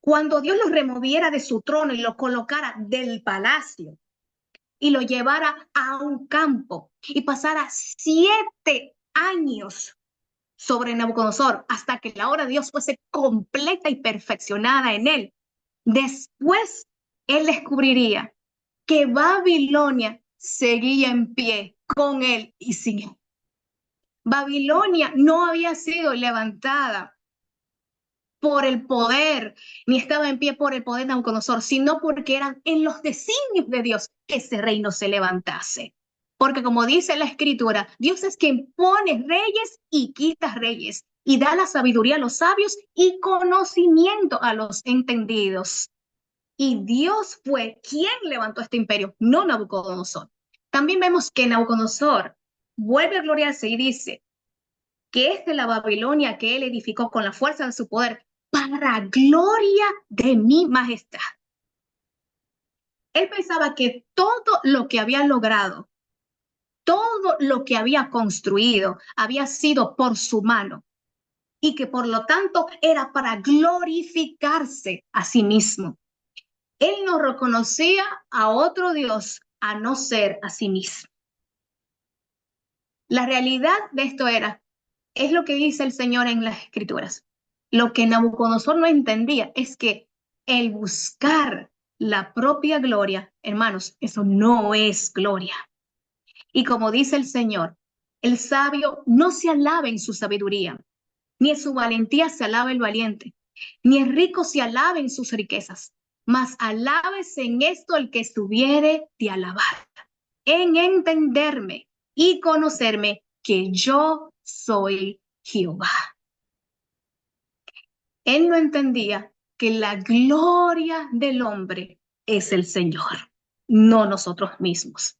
cuando Dios lo removiera de su trono y lo colocara del palacio y lo llevara a un campo y pasara 7 años sobre Nabucodonosor hasta que la obra de Dios fuese completa y perfeccionada en él, después él descubriría que Babilonia seguía en pie con él y sin él. Babilonia no había sido levantada por el poder, ni estaba en pie por el poder de Nabucodonosor, sino porque eran en los designios de Dios que ese reino se levantase. Porque como dice la escritura, Dios es quien pone reyes y quita reyes, y da la sabiduría a los sabios y conocimiento a los entendidos. Y Dios fue quien levantó este imperio, no Nabucodonosor. También vemos que Nabucodonosor vuelve a gloriarse y dice que es de la Babilonia que él edificó con la fuerza de su poder para gloria de mi majestad. Él pensaba que todo lo que había logrado, todo lo que había construido, había sido por su mano y que por lo tanto era para glorificarse a sí mismo. Él no reconocía a otro Dios a no ser a sí mismo. La realidad de esto es lo que dice el Señor en las Escrituras. Lo que Nabucodonosor no entendía es que el buscar la propia gloria, hermanos, eso no es gloria. Y como dice el Señor, el sabio no se alaba en su sabiduría, ni en su valentía se alaba el valiente, ni el rico se alaba en sus riquezas, mas alábese en esto el que estuviere de alabar, en entenderme y conocerme que yo soy Jehová. Él no entendía que la gloria del hombre es el Señor, no nosotros mismos.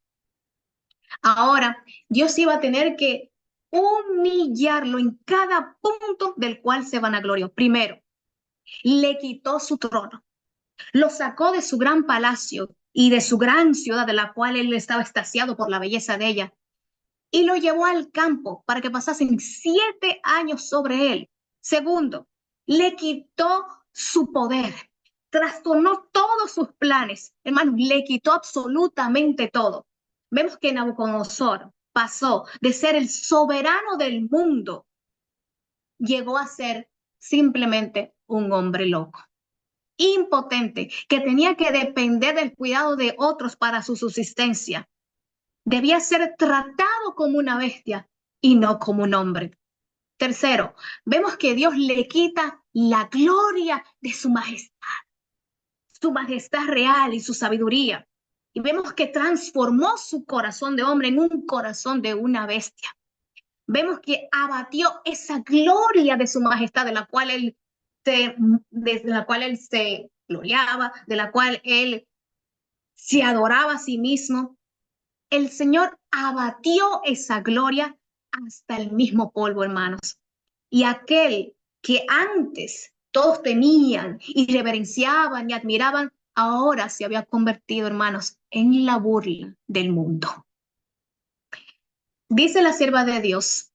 Ahora, Dios iba a tener que humillarlo en cada punto del cual se vanaglorió. Primero, le quitó su trono, lo sacó de su gran palacio y de su gran ciudad, de la cual él estaba extasiado por la belleza de ella, y lo llevó al campo para que pasasen 7 años sobre él. Segundo, le quitó su poder, trastornó todos sus planes. Hermanos, le quitó absolutamente todo. Vemos que Nabucodonosor pasó de ser el soberano del mundo, llegó a ser simplemente un hombre loco, impotente, que tenía que depender del cuidado de otros para su subsistencia. Debía ser tratado como una bestia y no como un hombre. Tercero, vemos que Dios le quita la gloria de su majestad real y su sabiduría. Y vemos que transformó su corazón de hombre en un corazón de una bestia. Vemos que abatió esa gloria de su majestad de la cual él se gloriaba, de la cual él se adoraba a sí mismo. El Señor abatió esa gloria hasta el mismo polvo, hermanos. Y aquel que antes todos temían y reverenciaban y admiraban, ahora se había convertido, hermanos, en la burla del mundo. Dice la sierva de Dios,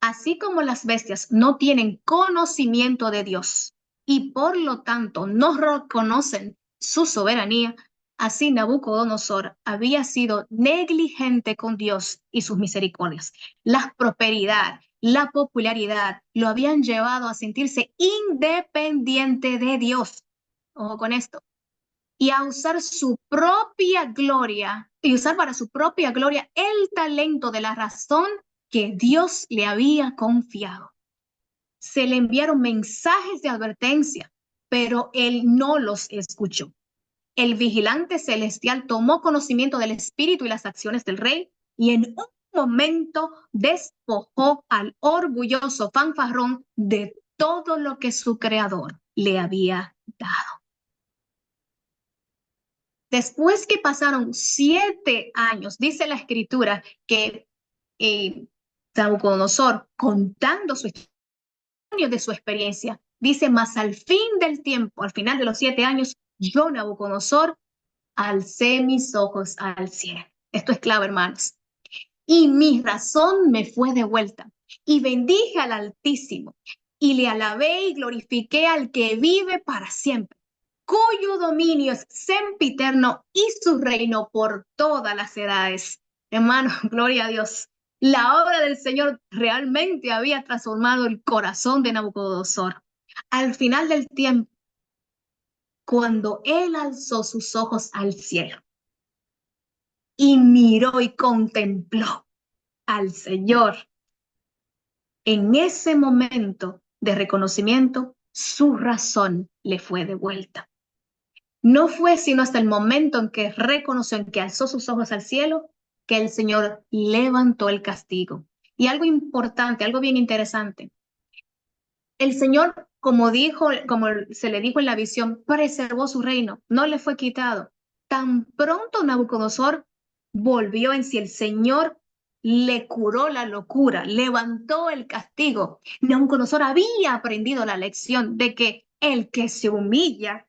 así como las bestias no tienen conocimiento de Dios y por lo tanto no reconocen su soberanía, así Nabucodonosor había sido negligente con Dios y sus misericordias. La prosperidad, la popularidad lo habían llevado a sentirse independiente de Dios. Ojo con esto. y a usar su propia gloria y usar para su propia gloria el talento de la razón que Dios le había confiado. Se le enviaron mensajes de advertencia, pero él no los escuchó. El vigilante celestial tomó conocimiento del espíritu y las acciones del rey y en un momento despojó al orgulloso fanfarrón de todo lo que su creador le había dado. Después que pasaron 7 años, dice la escritura que Nabucodonosor, contando su historia de su experiencia, dice, mas al fin del tiempo, al final de los 7 años, yo, Nabucodonosor, alcé mis ojos al cielo. Esto es clave, hermanos. Y mi razón me fue devuelta. Y bendije al Altísimo. Y le alabé y glorifiqué al que vive para siempre, cuyo dominio es sempiterno y su reino por todas las edades. Hermano, gloria a Dios. La obra del Señor realmente había transformado el corazón de Nabucodonosor. Al final del tiempo, cuando él alzó sus ojos al cielo y miró y contempló al Señor, en ese momento de reconocimiento, su razón le fue devuelta. No fue sino hasta el momento en que reconoció, en que alzó sus ojos al cielo, que el Señor levantó el castigo. Y algo importante, algo bien interesante. El Señor, como se le dijo en la visión, preservó su reino, no le fue quitado. Tan pronto Nabucodonosor volvió en sí, el Señor le curó la locura, levantó el castigo. Nabucodonosor había aprendido la lección de que el que se humilla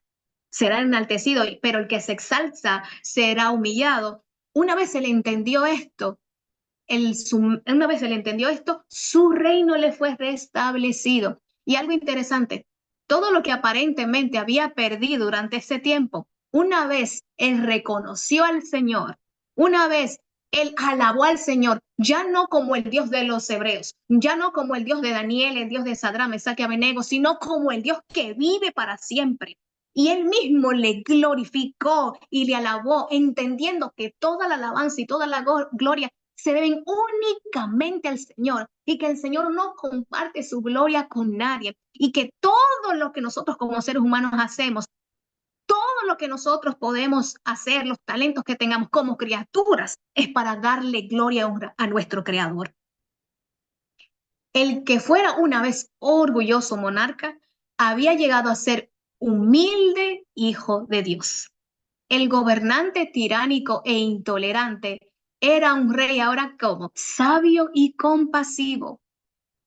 será enaltecido, pero el que se exalta será humillado. Una vez se le entendió esto, su reino le fue restablecido. Y algo interesante, todo lo que aparentemente había perdido durante ese tiempo, una vez él reconoció al Señor, una vez él alabó al Señor, ya no como el Dios de los hebreos, ya no como el Dios de Daniel, el Dios de Sadrach, Mesach y Abednego, sino como el Dios que vive para siempre. Y él mismo le glorificó y le alabó, entendiendo que toda la alabanza y toda la gloria se deben únicamente al Señor y que el Señor no comparte su gloria con nadie y que todo lo que nosotros como seres humanos hacemos, todo lo que nosotros podemos hacer, los talentos que tengamos como criaturas, es para darle gloria y honra a nuestro Creador. El que fuera una vez orgulloso monarca había llegado a ser humilde hijo de Dios. El gobernante tiránico e intolerante era un rey ahora como sabio y compasivo.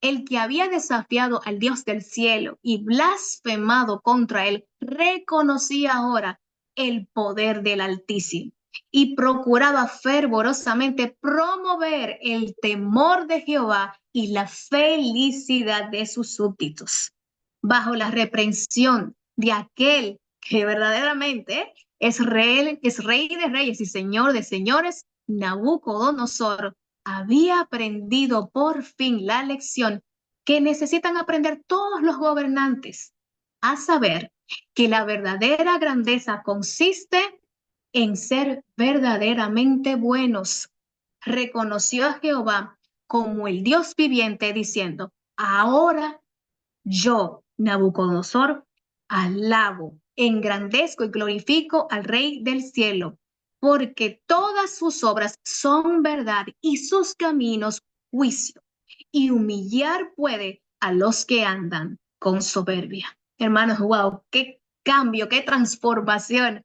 El que había desafiado al Dios del cielo y blasfemado contra él, reconocía ahora el poder del Altísimo y procuraba fervorosamente promover el temor de Jehová y la felicidad de sus súbditos. Bajo la reprensión de aquel que verdaderamente es rey de reyes y señor de señores, Nabucodonosor había aprendido por fin la lección que necesitan aprender todos los gobernantes, a saber que la verdadera grandeza consiste en ser verdaderamente buenos. Reconoció a Jehová como el Dios viviente, diciendo, ahora yo, Nabucodonosor, alabo, engrandezco y glorifico al Rey del cielo, porque todas sus obras son verdad y sus caminos juicio, y humillar puede a los que andan con soberbia. Hermanos, wow, qué cambio, qué transformación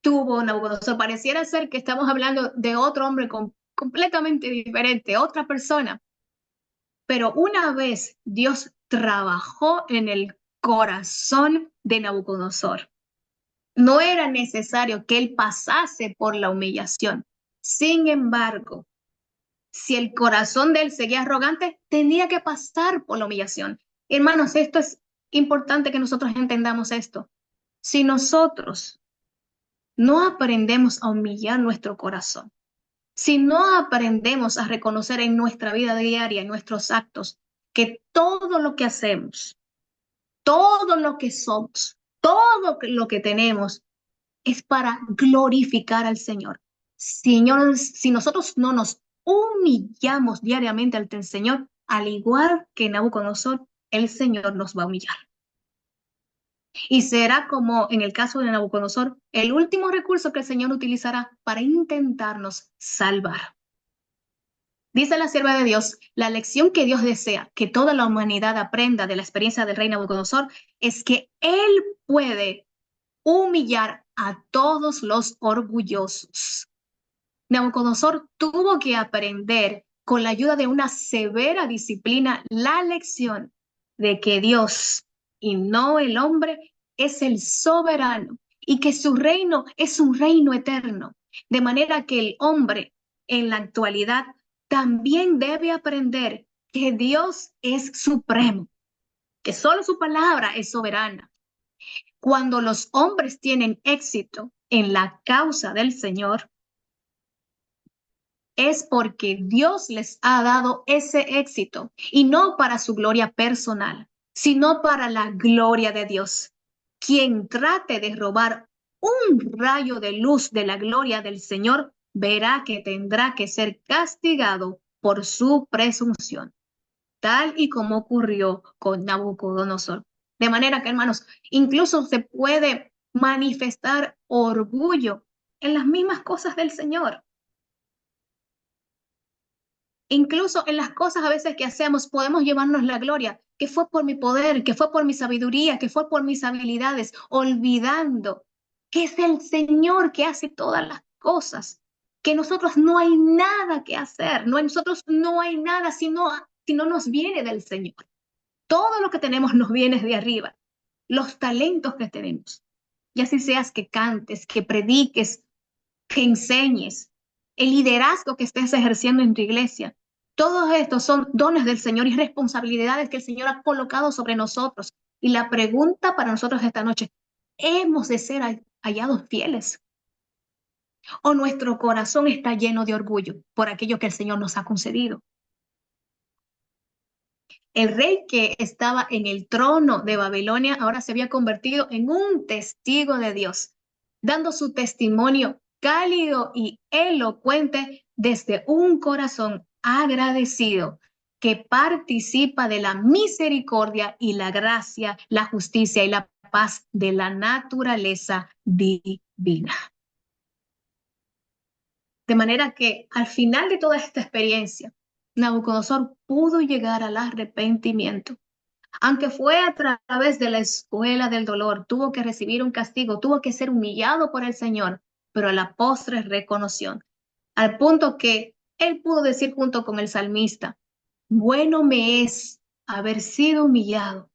tuvo Nabucodonosor. Pareciera ser que estamos hablando de otro hombre completamente diferente, otra persona. Pero una vez Dios trabajó en el corazón de Nabucodonosor, no era necesario que él pasase por la humillación. Sin embargo, si el corazón de él seguía arrogante, tenía que pasar por la humillación. Hermanos, esto es importante que nosotros entendamos esto. Si nosotros no aprendemos a humillar nuestro corazón, si no aprendemos a reconocer en nuestra vida diaria, en nuestros actos, que todo lo que hacemos, todo lo que somos, todo lo que tenemos, es para glorificar al Señor. Señor, si nosotros no nos humillamos diariamente ante el Señor, al igual que Nabucodonosor, el Señor nos va a humillar. Y será como en el caso de Nabucodonosor, el último recurso que el Señor utilizará para intentarnos salvar. Dice la sierva de Dios, la lección que Dios desea que toda la humanidad aprenda de la experiencia del rey Nabucodonosor es que Él puede humillar a todos los orgullosos. Nabucodonosor tuvo que aprender con la ayuda de una severa disciplina la lección de que Dios y no el hombre es el soberano y que su reino es un reino eterno. De manera que el hombre en la actualidad también debe aprender que Dios es supremo, que solo su palabra es soberana. Cuando los hombres tienen éxito en la causa del Señor, es porque Dios les ha dado ese éxito y no para su gloria personal, sino para la gloria de Dios. Quien trate de robar un rayo de luz de la gloria del Señor, verá que tendrá que ser castigado por su presunción, tal y como ocurrió con Nabucodonosor. De manera que, hermanos, incluso se puede manifestar orgullo en las mismas cosas del Señor. Incluso en las cosas a veces que hacemos podemos llevarnos la gloria, que fue por mi poder, que fue por mi sabiduría, que fue por mis habilidades, olvidando que es el Señor que hace todas las cosas, que nosotros no hay nada que hacer, nosotros no hay nada si no nos viene del Señor. Todo lo que tenemos nos viene de arriba, los talentos que tenemos, y así seas que cantes, que prediques, que enseñes, el liderazgo que estés ejerciendo en tu iglesia. Todos estos son dones del Señor y responsabilidades que el Señor ha colocado sobre nosotros. Y la pregunta para nosotros esta noche, ¿hemos de ser hallados fieles? ¿O nuestro corazón está lleno de orgullo por aquello que el Señor nos ha concedido? El rey que estaba en el trono de Babilonia ahora se había convertido en un testigo de Dios, dando su testimonio cálido y elocuente desde un corazón agradecido que participa de la misericordia y la gracia, la justicia y la paz de la naturaleza divina. De manera que al final de toda esta experiencia, Nabucodonosor pudo llegar al arrepentimiento. Aunque fue a través de la escuela del dolor, tuvo que recibir un castigo, tuvo que ser humillado por el Señor, pero a la postre reconoció, al punto que él pudo decir junto con el salmista, bueno me es haber sido humillado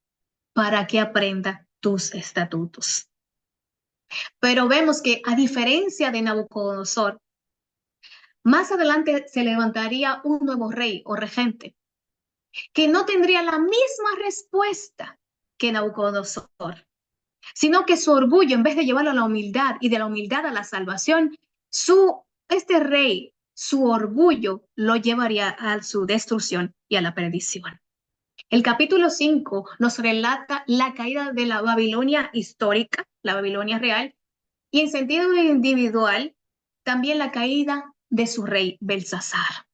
para que aprenda tus estatutos. Pero vemos que a diferencia de Nabucodonosor, más adelante se levantaría un nuevo rey o regente que no tendría la misma respuesta que Nabucodonosor, sino que su orgullo, en vez de llevarlo a la humildad y de la humildad a la salvación, este rey, su orgullo lo llevaría a su destrucción y a la perdición. El capítulo 5 nos relata la caída de la Babilonia histórica, la Babilonia real, y en sentido individual, también la caída de su rey Belsasar.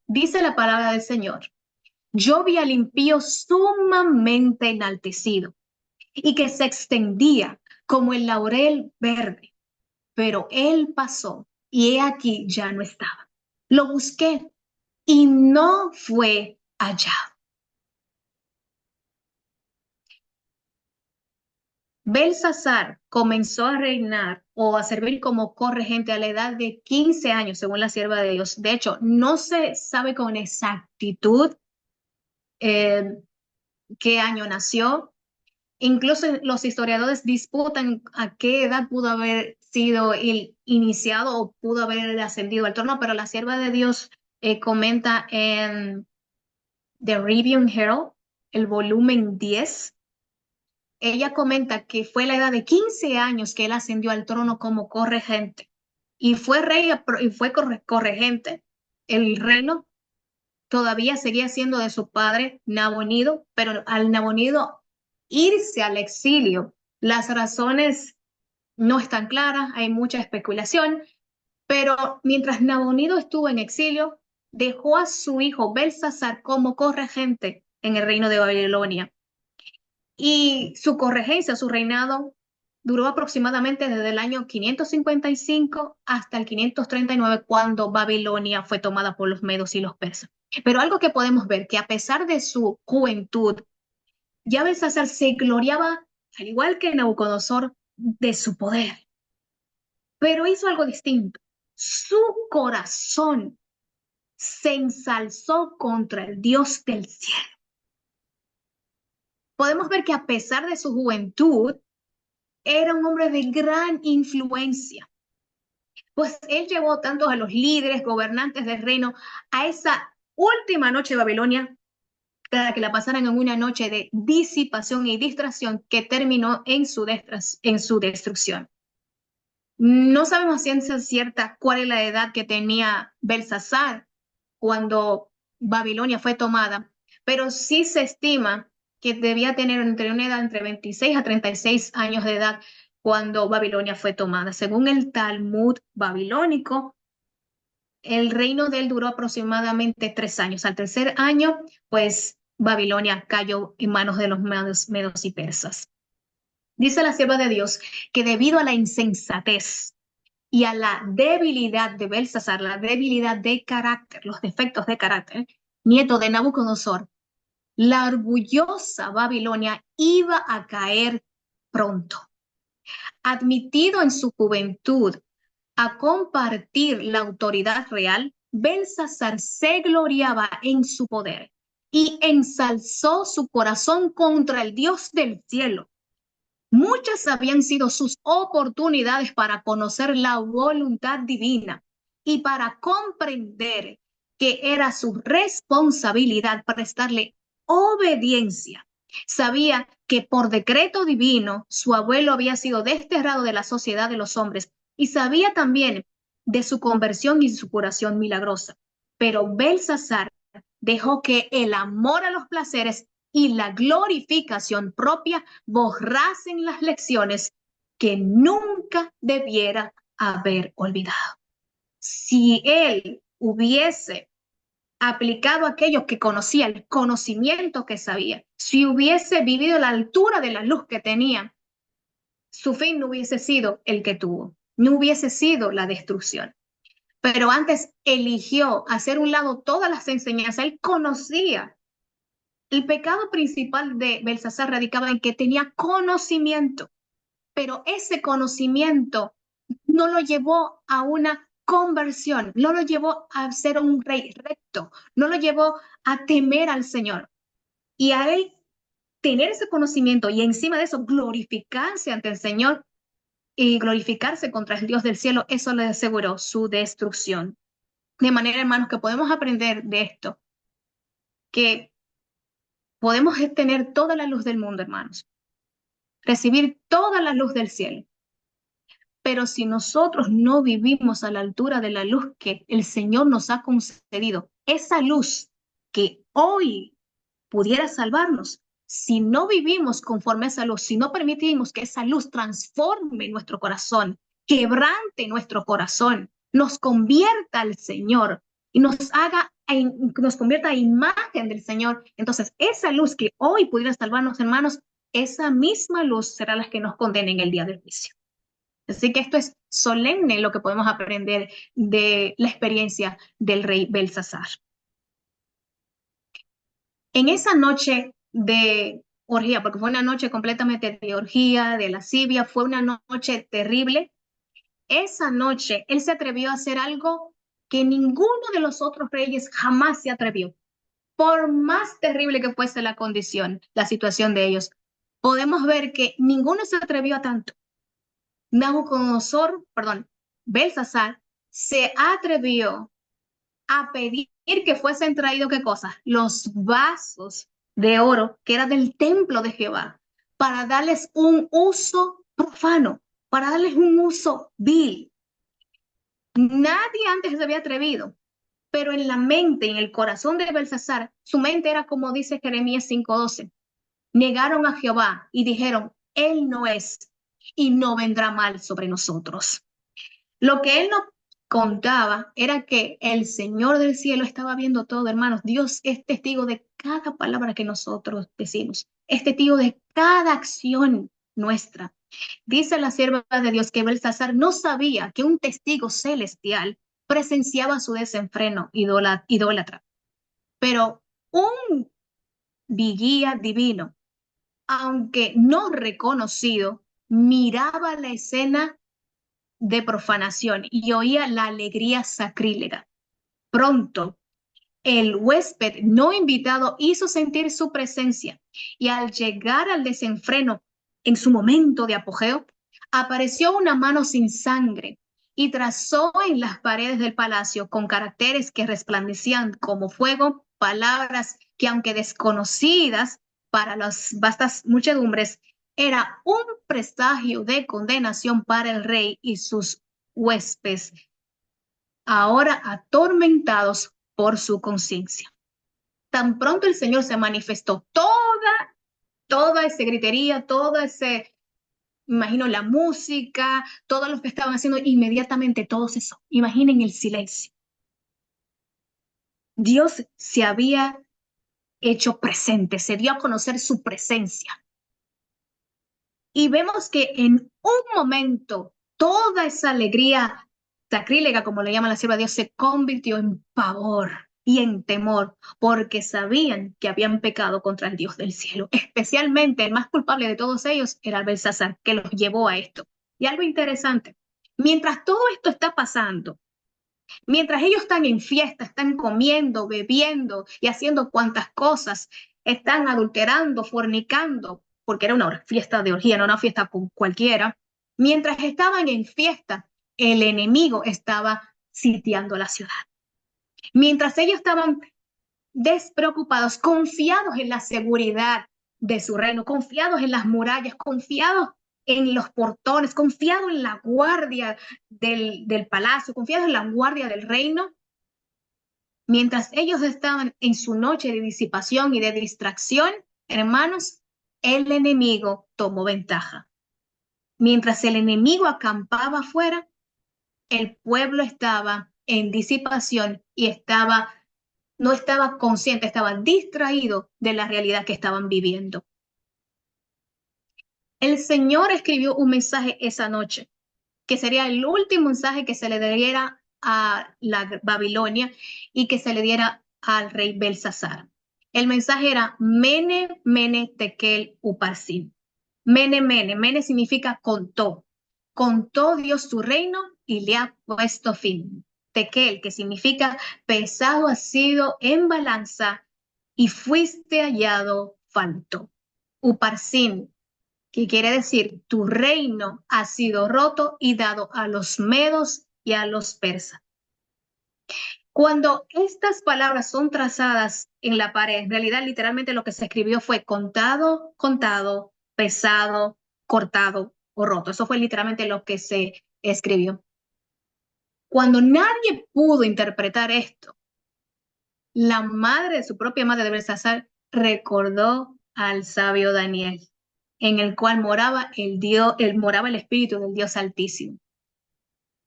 Dice la palabra del Señor, yo vi al impío sumamente enaltecido y que se extendía como el laurel verde, pero él pasó y he aquí ya no estaba. Lo busqué y no fue hallado. Belsasar comenzó a reinar o a servir como corregente a la edad de 15 años, según la sierva de Dios. De hecho, no se sabe con exactitud qué año nació. Incluso los historiadores disputan a qué edad pudo haber sido el iniciado o pudo haber ascendido al trono, pero la sierva de Dios comenta en The Review and Herald, el volumen 10, ella comenta que fue a la edad de 15 años que él ascendió al trono como corregente y fue rey y fue corregente. El reino todavía seguía siendo de su padre Nabonido, pero al Nabonido irse al exilio, las razones no es tan clara, hay mucha especulación, pero mientras Nabonido estuvo en exilio, dejó a su hijo Belsasar como corregente en el reino de Babilonia. Y su corregencia, su reinado, duró aproximadamente desde el año 555 hasta el 539, cuando Babilonia fue tomada por los medos y los persas. Pero algo que podemos ver, que a pesar de su juventud, ya Belsasar se gloriaba, al igual que Nabucodonosor, de su poder, pero hizo algo distinto. Su corazón se ensalzó contra el Dios del cielo. Podemos ver que a pesar de su juventud, era un hombre de gran influencia, pues él llevó tanto a los líderes, gobernantes del reino, a esa última noche de Babilonia, para que la pasaran en una noche de disipación y distracción que terminó en su destrucción. No sabemos a ciencia cierta cuál es la edad que tenía Belsasar cuando Babilonia fue tomada, pero sí se estima que debía tener una edad entre 26 a 36 años de edad cuando Babilonia fue tomada. Según el Talmud babilónico, el reino de él duró aproximadamente 3 años. Al tercer año, pues Babilonia cayó en manos de los medos y persas. Dice la sierva de Dios que debido a la insensatez y a la debilidad de Belsasar, la debilidad de carácter, los defectos de carácter, nieto de Nabucodonosor, la orgullosa Babilonia iba a caer pronto. Admitido en su juventud a compartir la autoridad real, Belsasar se gloriaba en su poder y ensalzó su corazón contra el Dios del cielo. Muchas habían sido sus oportunidades para conocer la voluntad divina y para comprender que era su responsabilidad prestarle obediencia. Sabía que por decreto divino su abuelo había sido desterrado de la sociedad de los hombres y sabía también de su conversión y su curación milagrosa. Pero Belsasar dejó que el amor a los placeres y la glorificación propia borrasen las lecciones que nunca debiera haber olvidado. Si él hubiese aplicado aquello que conocía, el conocimiento que sabía, si hubiese vivido a la altura de la luz que tenía, su fin no hubiese sido el que tuvo, no hubiese sido la destrucción. Pero antes eligió hacer un lado todas las enseñanzas. Él conocía. El pecado principal de Belsasar radicaba en que tenía conocimiento, pero ese conocimiento no lo llevó a una conversión, no lo llevó a ser un rey recto, no lo llevó a temer al Señor. Y a él tener ese conocimiento y encima de eso glorificarse ante el Señor y glorificarse contra el Dios del cielo, eso le aseguró su destrucción. De manera, hermanos, que podemos aprender de esto, que podemos tener toda la luz del mundo, hermanos, recibir toda la luz del cielo. Pero si nosotros no vivimos a la altura de la luz que el Señor nos ha concedido, esa luz que hoy pudiera salvarnos, si no vivimos conforme a esa luz, si no permitimos que esa luz transforme nuestro corazón, quebrante nuestro corazón, nos convierta al Señor y nos convierta a imagen del Señor, entonces esa luz que hoy pudiera salvarnos, hermanos, esa misma luz será la que nos condene en el día del juicio. Así que esto es solemne lo que podemos aprender de la experiencia del rey Belsasar. En esa noche de orgía, porque fue una noche completamente de orgía, de lascivia, fue una noche terrible. Esa noche él se atrevió a hacer algo que ninguno de los otros reyes jamás se atrevió. Por más terrible que fuese la condición, la situación de ellos, podemos ver que ninguno se atrevió a tanto. Belsasar se atrevió a pedir que fuesen traídos, ¿qué cosas? Los vasos de oro que era del templo de Jehová, para darles un uso profano, para darles un uso vil. Nadie antes se había atrevido, pero en la mente, en el corazón de Belsasar, su mente era como dice Jeremías 5:12. Negaron a Jehová y dijeron, él no es. y no vendrá mal sobre nosotros. Lo que él nos contaba era que el Señor del cielo estaba viendo todo, hermanos. Dios es testigo de cada palabra que nosotros decimos, es testigo de cada acción nuestra. Dice la sierva de Dios que Belsasar no sabía que un testigo celestial presenciaba su desenfreno idólatra, pero un vigía divino, aunque no reconocido, miraba la escena de profanación y oía la alegría sacrílega. Pronto, el huésped no invitado hizo sentir su presencia y al llegar al desenfreno en su momento de apogeo, apareció una mano sin sangre y trazó en las paredes del palacio con caracteres que resplandecían como fuego palabras que, aunque desconocidas para las vastas muchedumbres, era un presagio de condenación para el rey y sus huéspedes, ahora atormentados por su conciencia. Tan pronto el Señor se manifestó, toda esa gritería, todo ese, imagino la música, todos los que estaban haciendo, inmediatamente todo cesó. Imaginen el silencio. Dios se había hecho presente, se dio a conocer su presencia. Y vemos que en un momento toda esa alegría sacrílega, como le llama la sierva de Dios, se convirtió en pavor y en temor, porque sabían que habían pecado contra el Dios del cielo. Especialmente el más culpable de todos ellos era Belsasar, que los llevó a esto. Y algo interesante, mientras todo esto está pasando, mientras ellos están en fiesta, están comiendo, bebiendo y haciendo cuantas cosas, están adulterando, fornicando, porque era una fiesta de orgía, no una fiesta con cualquiera. Mientras estaban en fiesta, el enemigo estaba sitiando la ciudad. Mientras ellos estaban despreocupados, confiados en la seguridad de su reino, confiados en las murallas, confiados en los portones, confiados en la guardia del palacio, confiados en la guardia del reino, mientras ellos estaban en su noche de disipación y de distracción, hermanos, el enemigo tomó ventaja. Mientras el enemigo acampaba afuera, el pueblo estaba en disipación y no estaba consciente, estaba distraído de la realidad que estaban viviendo. El Señor escribió un mensaje esa noche, que sería el último mensaje que se le diera a la Babilonia y que se le diera al rey Belsasar. El mensaje era Mene, Mene, Tekel, Uparsin. Mene, Mene, Mene significa contó. Contó Dios su reino y le ha puesto fin. Tekel, que significa pesado ha sido en balanza y fuiste hallado falto. Uparsin, que quiere decir tu reino ha sido roto y dado a los medos y a los persas. Cuando estas palabras son trazadas en la pared, en realidad literalmente lo que se escribió fue contado, contado, pesado, cortado o roto. Eso fue literalmente lo que se escribió. Cuando nadie pudo interpretar esto, la madre de su propia madre de Belsasar recordó al sabio Daniel, en el cual moraba moraba el espíritu del Dios Altísimo.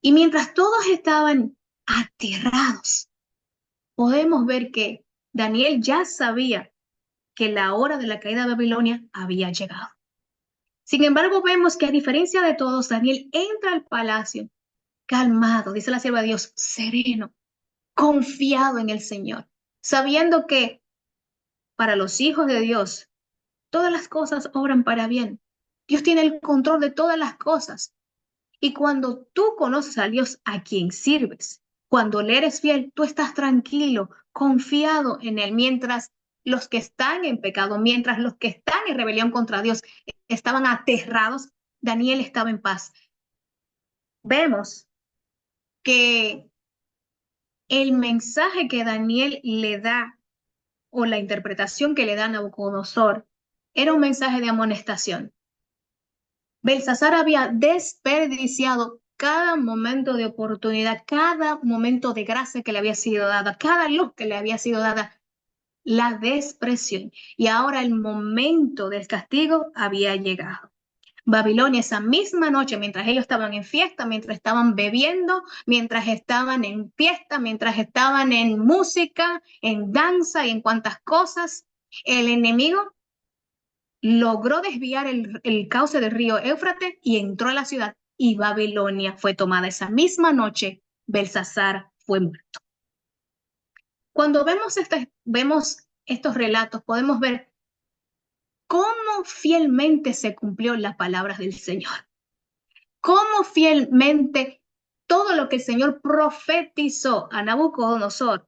Y mientras todos estaban aterrados, podemos ver que Daniel ya sabía que la hora de la caída de Babilonia había llegado. Sin embargo, vemos que a diferencia de todos, Daniel entra al palacio calmado, dice la sierva de Dios, sereno, confiado en el Señor, sabiendo que para los hijos de Dios, todas las cosas obran para bien. Dios tiene el control de todas las cosas. Y cuando tú conoces a Dios a quien sirves, cuando le eres fiel, tú estás tranquilo, confiado en Él, mientras los que están en pecado, mientras los que están en rebelión contra Dios estaban aterrados, Daniel estaba en paz. Vemos que el mensaje que Daniel le da o la interpretación que le da a Nabucodonosor era un mensaje de amonestación. Belsasar había desperdiciado cada momento de oportunidad, cada momento de gracia que le había sido dada, cada luz que le había sido dada, la despreció. Y ahora el momento del castigo había llegado. Babilonia esa misma noche, mientras ellos estaban en fiesta, mientras estaban bebiendo, mientras estaban en fiesta, mientras estaban en música, en danza y en cuantas cosas, el enemigo logró desviar el cauce del río Éufrates y entró a la ciudad y Babilonia fue tomada esa misma noche. Belsasar fue muerto. Cuando vemos estos relatos, podemos ver cómo fielmente se cumplió las palabras del Señor. Cómo fielmente todo lo que el Señor profetizó a Nabucodonosor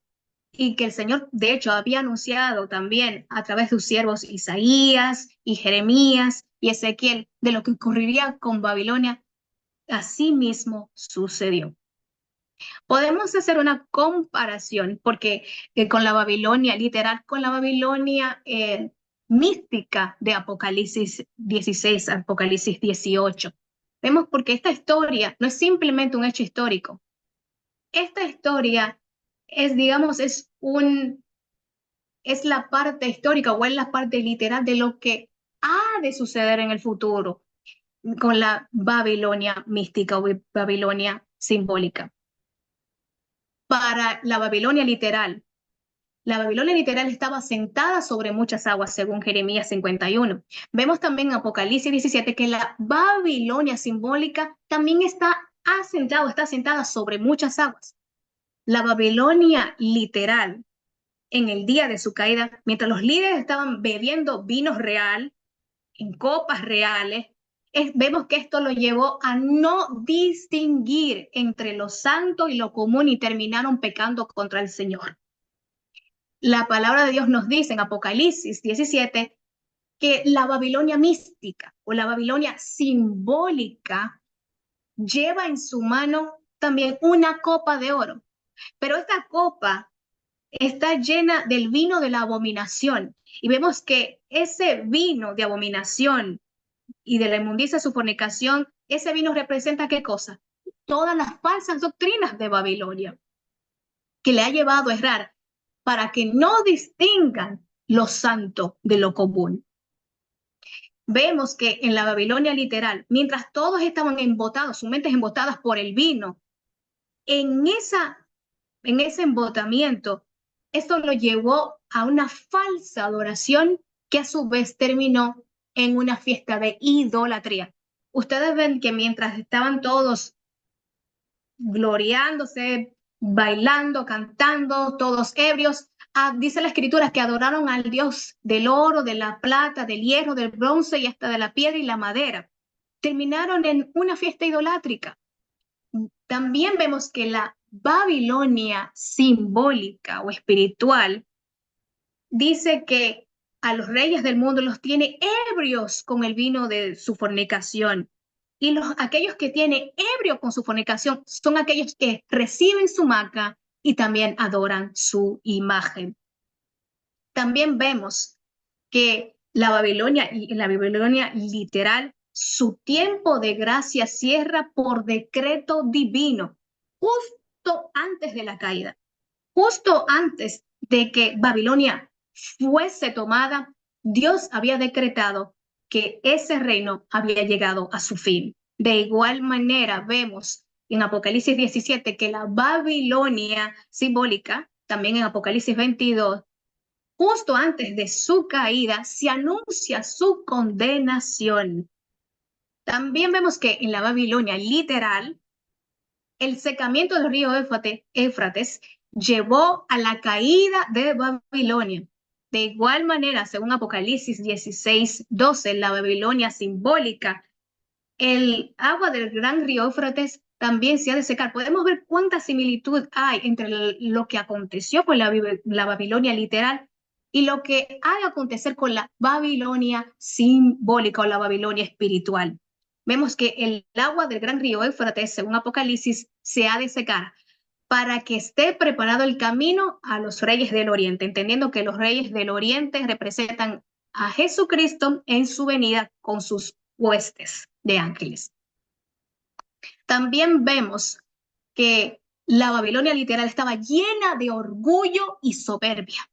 y que el Señor, de hecho, había anunciado también a través de sus siervos Isaías y Jeremías y Ezequiel de lo que ocurriría con Babilonia, así mismo sucedió. Podemos hacer una comparación porque con la Babilonia, literal, con la Babilonia mística de Apocalipsis 16, Apocalipsis 18. Vemos porque esta historia no es simplemente un hecho histórico. Esta historia es, digamos, es la parte histórica o es la parte literal de lo que ha de suceder en el futuro con la Babilonia mística o Babilonia simbólica. Para la Babilonia literal estaba sentada sobre muchas aguas, según Jeremías 51. Vemos también en Apocalipsis 17 que la Babilonia simbólica también está sentada sobre muchas aguas. La Babilonia literal, en el día de su caída, mientras los líderes estaban bebiendo vino real, en copas reales, vemos que esto lo llevó a no distinguir entre lo santo y lo común y terminaron pecando contra el Señor. La palabra de Dios nos dice en Apocalipsis 17 que la Babilonia mística o la Babilonia simbólica lleva en su mano también una copa de oro, pero esta copa está llena del vino de la abominación. Y vemos que ese vino de abominación y de la inmundicia de su fornicación, ese vino representa ¿qué cosa? Todas las falsas doctrinas de Babilonia, que le ha llevado a errar para que no distingan lo santo de lo común. Vemos que en la Babilonia literal, mientras todos estaban embotados, sus mentes embotadas por el vino, en ese embotamiento, esto lo llevó a una falsa adoración que a su vez terminó en una fiesta de idolatría. Ustedes ven que mientras estaban todos gloriándose, bailando, cantando, todos ebrios, dice la escritura que adoraron al Dios del oro, de la plata, del hierro, del bronce y hasta de la piedra y la madera. Terminaron en una fiesta idolátrica. También vemos que la Babilonia simbólica o espiritual dice que a los reyes del mundo los tiene ebrios con el vino de su fornicación. Y aquellos que tienen ebrio con su fornicación son aquellos que reciben su marca y también adoran su imagen. También vemos que la Babilonia literal, su tiempo de gracia cierra por decreto divino, justo antes de la caída, justo antes de que Babilonia fuese tomada, Dios había decretado que ese reino había llegado a su fin. De igual manera, vemos en Apocalipsis 17 que la Babilonia simbólica, también en Apocalipsis 22, justo antes de su caída, se anuncia su condenación. También vemos que en la Babilonia literal, el secamiento del río Éufrates llevó a la caída de Babilonia. De igual manera, según Apocalipsis 16:12, la Babilonia simbólica, el agua del gran río Éufrates también se ha de secar. Podemos ver cuánta similitud hay entre lo que aconteció con la Babilonia literal y lo que ha de acontecer con la Babilonia simbólica o la Babilonia espiritual. Vemos que el agua del gran río Éufrates, según Apocalipsis, se ha de secar para que esté preparado el camino a los reyes del oriente, entendiendo que los reyes del oriente representan a Jesucristo en su venida con sus huestes de ángeles. También vemos que la Babilonia literal estaba llena de orgullo y soberbia.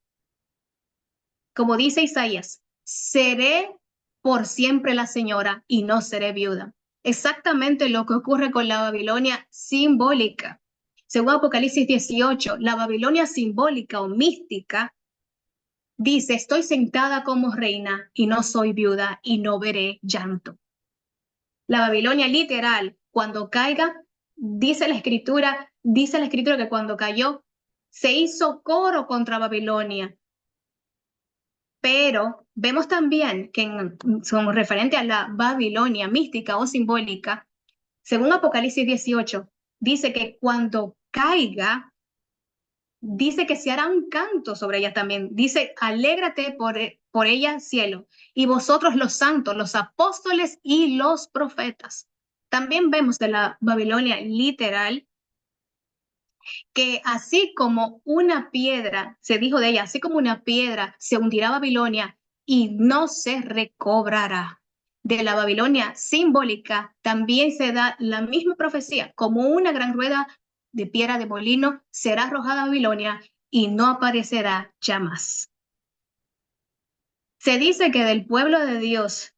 Como dice Isaías, seré por siempre la señora y no seré viuda. Exactamente lo que ocurre con la Babilonia simbólica. Según Apocalipsis 18, la Babilonia simbólica o mística dice, estoy sentada como reina y no soy viuda y no veré llanto. La Babilonia literal, cuando caiga, dice la escritura que cuando cayó se hizo coro contra Babilonia. Pero vemos también que con referente a la Babilonia mística o simbólica, según Apocalipsis 18, dice que cuando caiga, dice que se hará un canto sobre ella también. Dice, alégrate por ella, cielo, y vosotros los santos, los apóstoles y los profetas. También vemos de la Babilonia literal que así como una piedra, se dijo de ella, así como una piedra se hundirá Babilonia y no se recobrará. De la Babilonia simbólica también se da la misma profecía, como una gran rueda de piedra de molino será arrojada a Babilonia y no aparecerá ya más. Se dice que del pueblo de Dios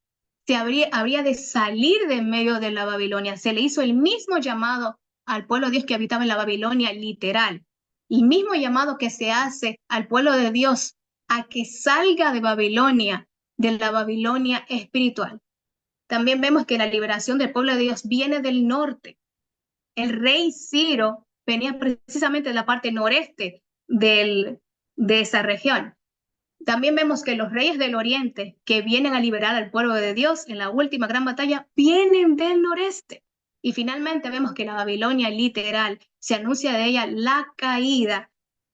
habría de salir de en medio de la Babilonia. Se le hizo el mismo llamado al pueblo de Dios que habitaba en la Babilonia literal. El mismo llamado que se hace al pueblo de Dios a que salga de Babilonia, de la Babilonia espiritual. También vemos que la liberación del pueblo de Dios viene del norte. El rey Ciro venía precisamente de la parte noreste de esa región. También vemos que los reyes del oriente que vienen a liberar al pueblo de Dios en la última gran batalla vienen del noreste. Y finalmente vemos que la Babilonia literal se anuncia de ella la caída,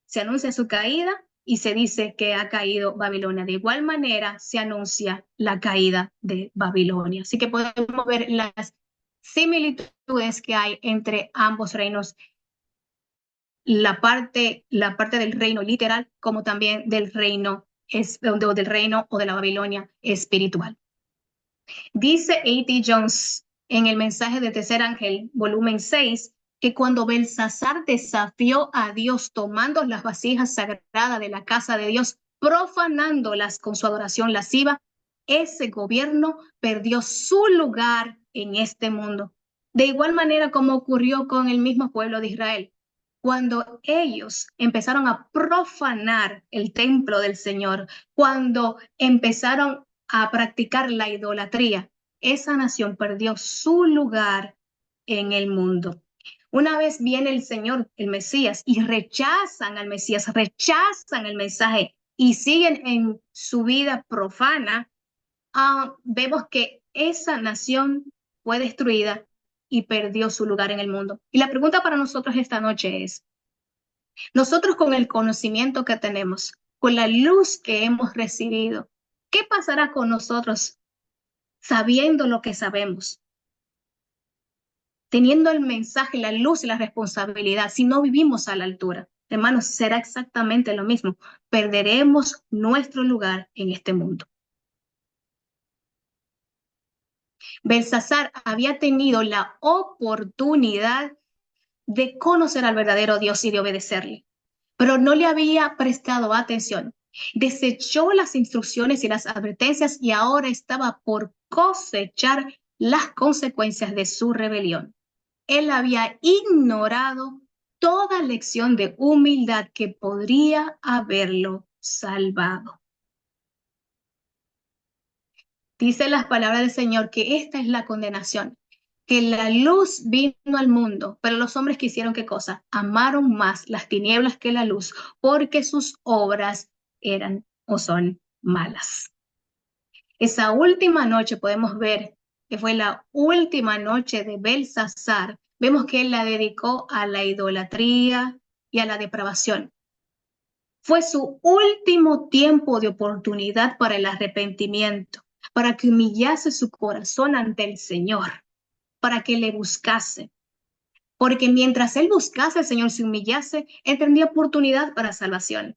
se anuncia su caída y se dice que ha caído Babilonia. De igual manera se anuncia la caída de Babilonia. Así que podemos ver las similitudes que hay entre ambos reinos, la parte del reino literal como también del reino o de la Babilonia espiritual. Dice A.T. Jones en el mensaje de Tercer Ángel, volumen 6, que cuando Belsasar desafió a Dios tomando las vasijas sagradas de la casa de Dios, profanándolas con su adoración lasciva, ese gobierno perdió su lugar en este mundo. De igual manera como ocurrió con el mismo pueblo de Israel. Cuando ellos empezaron a profanar el templo del Señor, cuando empezaron a practicar la idolatría, esa nación perdió su lugar en el mundo. Una vez viene el Señor, el Mesías, y rechazan al Mesías, rechazan el mensaje y siguen en su vida profana, vemos que esa nación fue destruida y perdió su lugar en el mundo. Y la pregunta para nosotros esta noche es, nosotros con el conocimiento que tenemos, con la luz que hemos recibido, ¿qué pasará con nosotros sabiendo lo que sabemos? Teniendo el mensaje, la luz y la responsabilidad, si no vivimos a la altura, hermanos, será exactamente lo mismo. Perderemos nuestro lugar en este mundo. Belsasar había tenido la oportunidad de conocer al verdadero Dios y de obedecerle, pero no le había prestado atención. Desechó las instrucciones y las advertencias y ahora estaba por cosechar las consecuencias de su rebelión. Él había ignorado toda lección de humildad que podría haberlo salvado. Dice las palabras del Señor que esta es la condenación, que la luz vino al mundo, pero los hombres quisieron ¿qué cosa? Amaron más las tinieblas que la luz, porque sus obras eran o son malas. Esa última noche podemos ver que fue la última noche de Belsasar. Vemos que él la dedicó a la idolatría y a la depravación. Fue su último tiempo de oportunidad para el arrepentimiento, para que humillase su corazón ante el Señor, para que le buscase. Porque mientras él buscase al Señor, se humillase, él tendría oportunidad para salvación.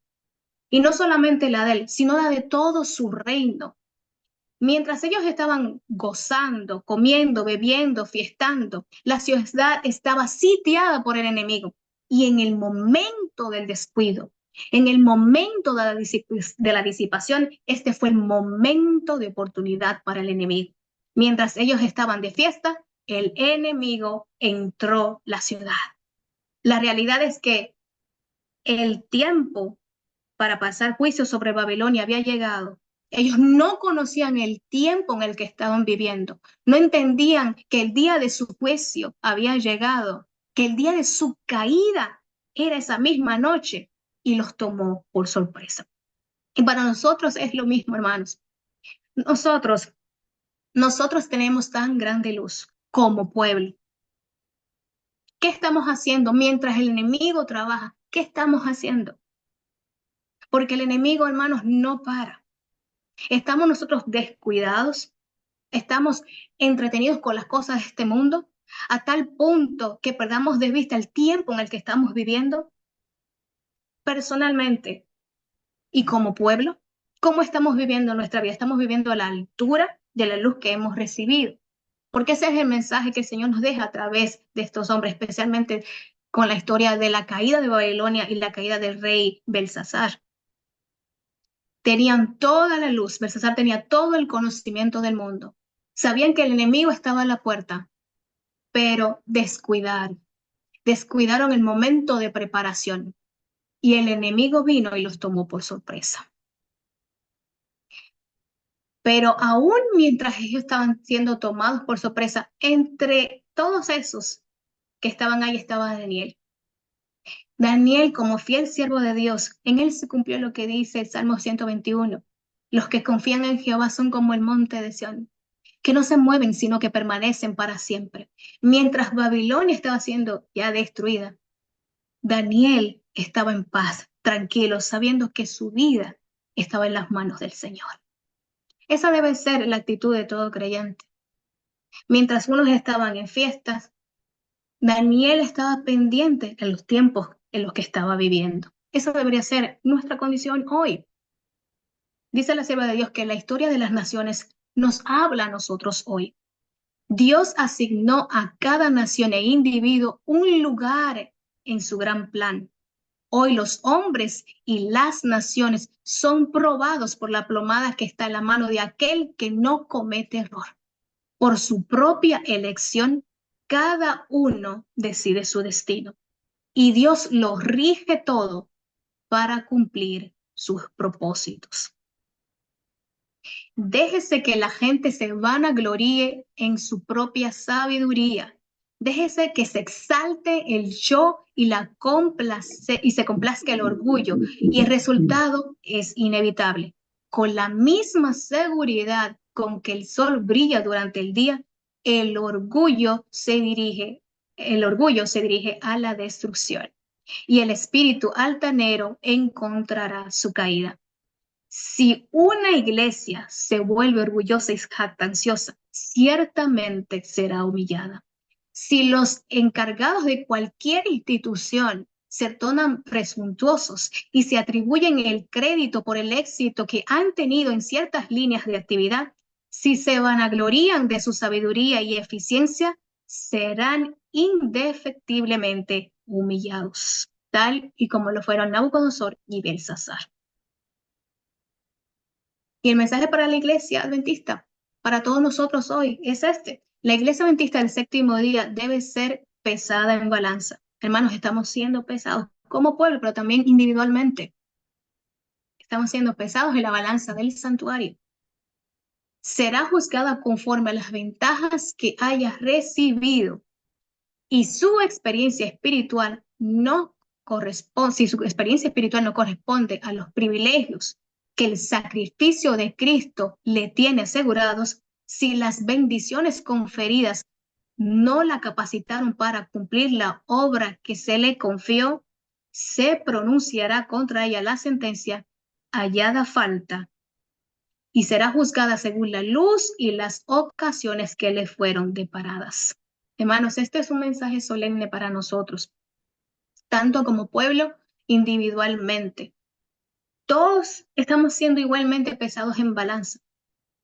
Y no solamente la de él, sino la de todo su reino. Mientras ellos estaban gozando, comiendo, bebiendo, fiestando, la ciudad estaba sitiada por el enemigo. Y en el momento del descuido, En el momento de la disipación, este fue el momento de oportunidad para el enemigo. Mientras ellos estaban de fiesta, el enemigo entró la ciudad. La realidad es que el tiempo para pasar juicio sobre Babilonia había llegado. Ellos no conocían el tiempo en el que estaban viviendo. No entendían que el día de su juicio había llegado, que el día de su caída era esa misma noche y los tomó por sorpresa. Y para nosotros es lo mismo, hermanos. Nosotros tenemos tan grande luz como pueblo. ¿Qué estamos haciendo mientras el enemigo trabaja? ¿Qué estamos haciendo? Porque el enemigo, hermanos, no para. ¿Estamos nosotros descuidados? ¿Estamos entretenidos con las cosas de este mundo a tal punto que perdamos de vista el tiempo en el que estamos viviendo? Personalmente y como pueblo, ¿cómo estamos viviendo nuestra vida? ¿Estamos viviendo a la altura de la luz que hemos recibido? Porque ese es el mensaje que el Señor nos deja a través de estos hombres, especialmente con la historia de la caída de Babilonia y la caída del rey Belsasar. Tenían toda la luz, Belsasar tenía todo el conocimiento del mundo. Sabían que el enemigo estaba a la puerta, pero descuidaron el momento de preparación y el enemigo vino y los tomó por sorpresa. Pero aún mientras ellos estaban siendo tomados por sorpresa, entre todos esos que estaban ahí estaba Daniel. Daniel, como fiel siervo de Dios, en él se cumplió lo que dice el Salmo 121. Los que confían en Jehová son como el monte de Sión, que no se mueven, sino que permanecen para siempre. Mientras Babilonia estaba siendo ya destruida, Daniel estaba en paz, tranquilo, sabiendo que su vida estaba en las manos del Señor. Esa debe ser la actitud de todo creyente. Mientras unos estaban en fiestas, Daniel estaba pendiente de los tiempos en los que estaba viviendo. Esa debería ser nuestra condición hoy. Dice la sierva de Dios que la historia de las naciones nos habla a nosotros hoy. Dios asignó a cada nación e individuo un lugar en su gran plan. Hoy los hombres y las naciones son probados por la plomada que está en la mano de aquel que no comete error. Por su propia elección, cada uno decide su destino y Dios lo rige todo para cumplir sus propósitos. Déjese que la gente se vanagloríe en su propia sabiduría. Déjese que se exalte el yo y se complazca el orgullo. Y el resultado es inevitable. Con la misma seguridad con que el sol brilla durante el día, el orgullo se dirige a la destrucción. Y el espíritu altanero encontrará su caída. Si una iglesia se vuelve orgullosa y jactanciosa, ciertamente será humillada. Si los encargados de cualquier institución se tornan presuntuosos y se atribuyen el crédito por el éxito que han tenido en ciertas líneas de actividad, si se vanaglorían de su sabiduría y eficiencia, serán indefectiblemente humillados, tal y como lo fueron Nabucodonosor y Belsasar. Y el mensaje para la iglesia adventista, para todos nosotros hoy, es este. La iglesia adventista del séptimo día debe ser pesada en balanza. Hermanos, estamos siendo pesados como pueblo, pero también individualmente. Estamos siendo pesados en la balanza del santuario. Será juzgada conforme a las ventajas que haya recibido y su experiencia espiritual no corresponde, si su experiencia espiritual no corresponde a los privilegios que el sacrificio de Cristo le tiene asegurados, si las bendiciones conferidas no la capacitaron para cumplir la obra que se le confió, se pronunciará contra ella la sentencia hallada falta y será juzgada según la luz y las ocasiones que le fueron deparadas. Hermanos, este es un mensaje solemne para nosotros, tanto como pueblo, individualmente. Todos estamos siendo igualmente pesados en balanza.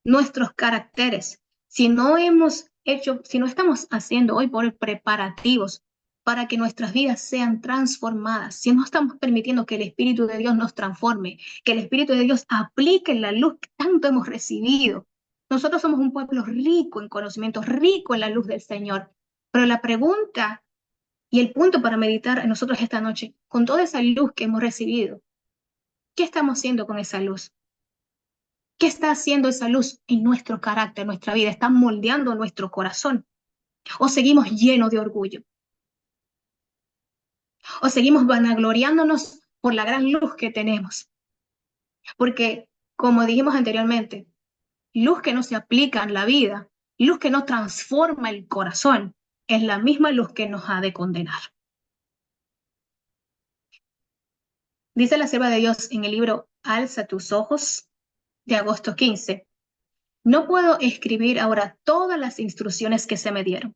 Nuestros caracteres, si no estamos haciendo hoy por preparativos para que nuestras vidas sean transformadas, si no estamos permitiendo que el Espíritu de Dios nos transforme, que el Espíritu de Dios aplique la luz que tanto hemos recibido. Nosotros somos un pueblo rico en conocimiento, rico en la luz del Señor. Pero la pregunta y el punto para meditar en nosotros esta noche, con toda esa luz que hemos recibido, ¿qué estamos haciendo con esa luz? ¿Qué está haciendo esa luz en nuestro carácter, en nuestra vida? ¿Está moldeando nuestro corazón? ¿O seguimos llenos de orgullo? ¿O seguimos vanagloriándonos por la gran luz que tenemos? Porque, como dijimos anteriormente, luz que no se aplica en la vida, luz que no transforma el corazón, es la misma luz que nos ha de condenar. Dice la sierva de Dios en el libro Alza tus ojos, de agosto 15. No puedo escribir ahora todas las instrucciones que se me dieron.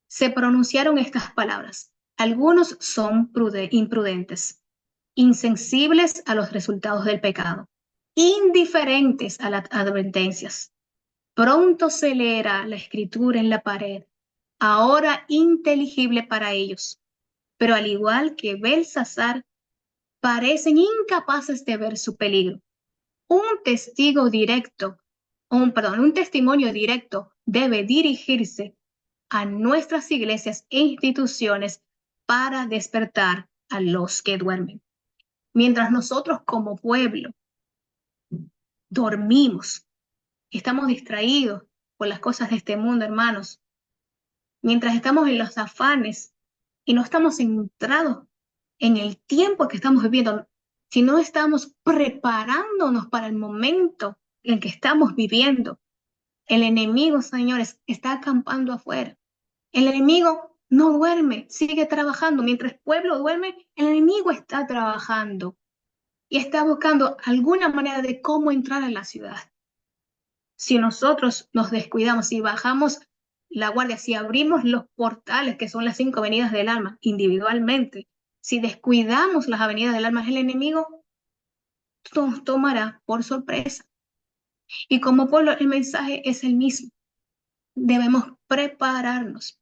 Se pronunciaron estas palabras. Algunos son imprudentes, insensibles a los resultados del pecado, indiferentes a las advertencias. Pronto se leerá la escritura en la pared, ahora inteligible para ellos, pero al igual que Belsasar, parecen incapaces de ver su peligro. Un un testimonio directo debe dirigirse a nuestras iglesias e instituciones para despertar a los que duermen. Mientras nosotros como pueblo dormimos, estamos distraídos por las cosas de este mundo, hermanos, mientras estamos en los afanes y no estamos centrados en el tiempo que estamos viviendo, si no estamos preparándonos para el momento en que estamos viviendo, el enemigo, señores, está acampando afuera. El enemigo no duerme, sigue trabajando. Mientras el pueblo duerme, el enemigo está trabajando y está buscando alguna manera de cómo entrar a la ciudad. Si nosotros nos descuidamos, si bajamos la guardia, si abrimos los portales, que son las 5 avenidas del alma, individualmente, si descuidamos las avenidas del alma, el enemigo nos tomará por sorpresa. Y como pueblo, el mensaje es el mismo. Debemos prepararnos.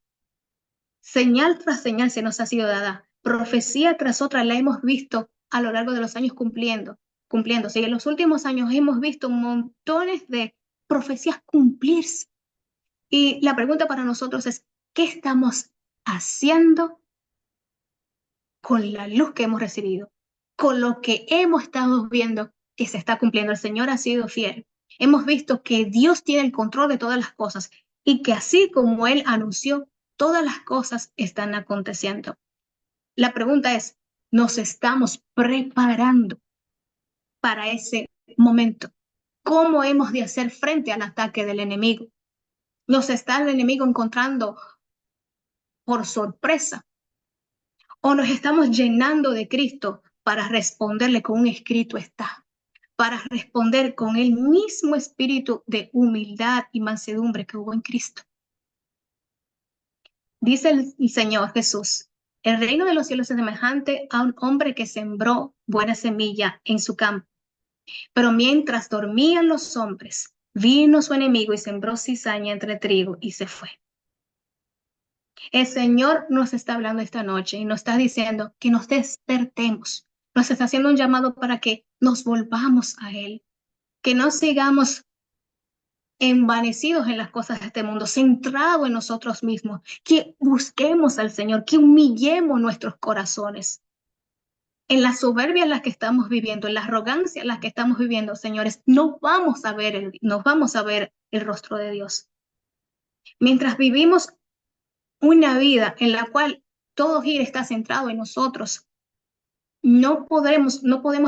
Señal tras señal se nos ha sido dada. Profecía tras otra la hemos visto a lo largo de los años cumpliéndose. Y en los últimos años hemos visto montones de profecías cumplirse. Y la pregunta para nosotros es, ¿qué estamos haciendo con la luz que hemos recibido? Con lo que hemos estado viendo que se está cumpliendo. El Señor ha sido fiel. Hemos visto que Dios tiene el control de todas las cosas y que así como Él anunció, todas las cosas están aconteciendo. La pregunta es, ¿nos estamos preparando para ese momento? ¿Cómo hemos de hacer frente al ataque del enemigo? ¿Nos está el enemigo encontrando por sorpresa? ¿O nos estamos llenando de Cristo para responderle con un escrito está? Para responder con el mismo espíritu de humildad y mansedumbre que hubo en Cristo. Dice el Señor Jesús, el reino de los cielos es semejante a un hombre que sembró buena semilla en su campo. Pero mientras dormían los hombres, vino su enemigo y sembró cizaña entre trigo y se fue. El Señor nos está hablando esta noche y nos está diciendo que nos despertemos. Nos está haciendo un llamado para que nos volvamos a Él, que no sigamos envanecidos en las cosas de este mundo, centrados en nosotros mismos, que busquemos al Señor, que humillemos nuestros corazones. En la soberbia en la que estamos viviendo, en la arrogancia en la que estamos viviendo, señores, no vamos a ver el rostro de Dios. Mientras vivimos una vida en la cual todo gira está centrado en nosotros, no podemos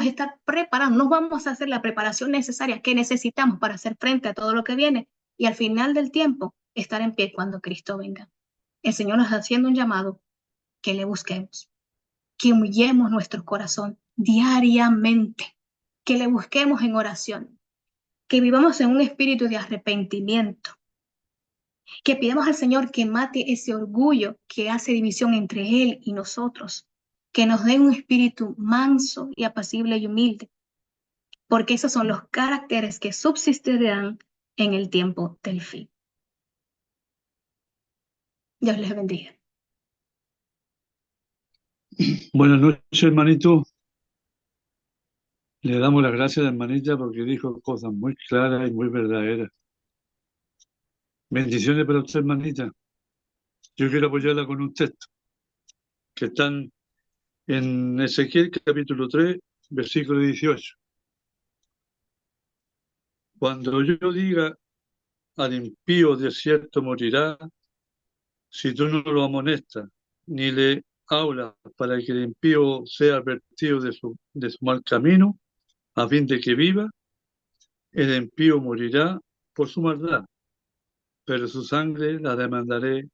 estar preparados, no vamos a hacer la preparación necesaria que necesitamos para hacer frente a todo lo que viene y al final del tiempo estar en pie cuando Cristo venga. El Señor nos está haciendo un llamado que le busquemos, que humillemos nuestro corazón diariamente, que le busquemos en oración, que vivamos en un espíritu de arrepentimiento, que pidamos al Señor que mate ese orgullo que hace división entre Él y nosotros, que nos dé un espíritu manso y apacible y humilde, porque esos son los caracteres que subsistirán en el tiempo del fin. Dios les bendiga. Buenas noches, hermanito. Le damos las gracias a la hermanita porque dijo cosas muy claras y muy verdaderas. Bendiciones para usted, hermanita. Yo quiero apoyarla con un texto que está en Ezequiel capítulo 3, versículo 18. Cuando yo diga al impío de cierto morirá, si tú no lo amonestas, ni le hablas para que el impío sea advertido de su mal camino, a fin de que viva, el impío morirá por su maldad, pero su sangre la demandaré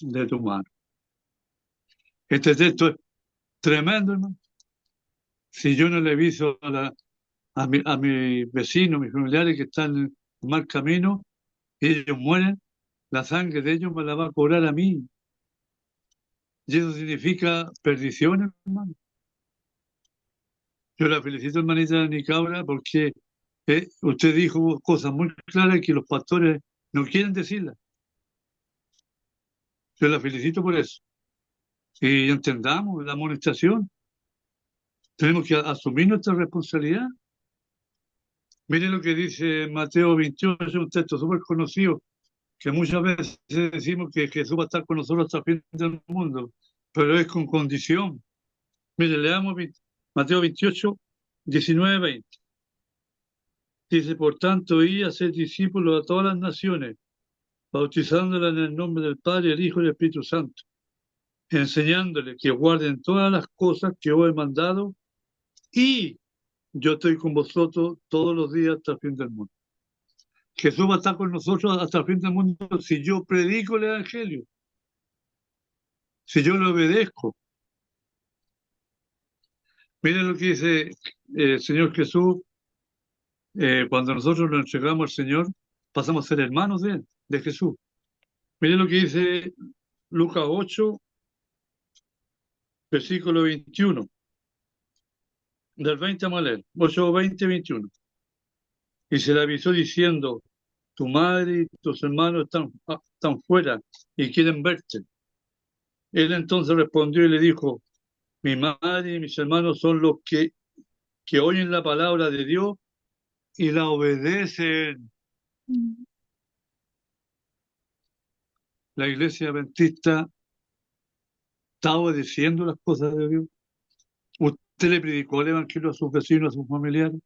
de tu mano. Este texto es tremendo, hermano. Si yo no le aviso a mi vecino, mis familiares que están en mal camino, y ellos mueren, la sangre de ellos me la va a cobrar a mí. Y eso significa perdición, hermano. Yo la felicito, hermanita Nicabra, porque usted dijo cosas muy claras que los pastores no quieren decirlas. Yo la felicito por eso. Y entendamos la amonestación. Tenemos que asumir nuestra responsabilidad. Miren lo que dice Mateo 28, un texto súper conocido, que muchas veces decimos que Jesús va a estar con nosotros hasta el fin del mundo, pero es con condición. Miren, leamos Mateo 28, 19, 20. Dice, por tanto, id a ser discípulos a todas las naciones, bautizándolas en el nombre del Padre, el Hijo y el Espíritu Santo, enseñándoles que guarden todas las cosas que os he mandado, y yo estoy con vosotros todos los días hasta el fin del mundo. Jesús va a estar con nosotros hasta el fin del mundo si yo predico el Evangelio, si yo le obedezco. Miren lo que dice el Señor Jesús, cuando nosotros nos entregamos al Señor, pasamos a ser hermanos de Él, de Jesús. Miren lo que dice Lucas 8, versículo 21. Del 20 a leer, 8, 20, 21. Y se le avisó diciendo, tu madre y tus hermanos están fuera y quieren verte. Él entonces respondió y le dijo, mi madre y mis hermanos son los que oyen la palabra de Dios y la obedecen. La iglesia adventista está obedeciendo las cosas de Dios. ¿Usted le predicó el evangelio a sus vecinos, a sus familiares?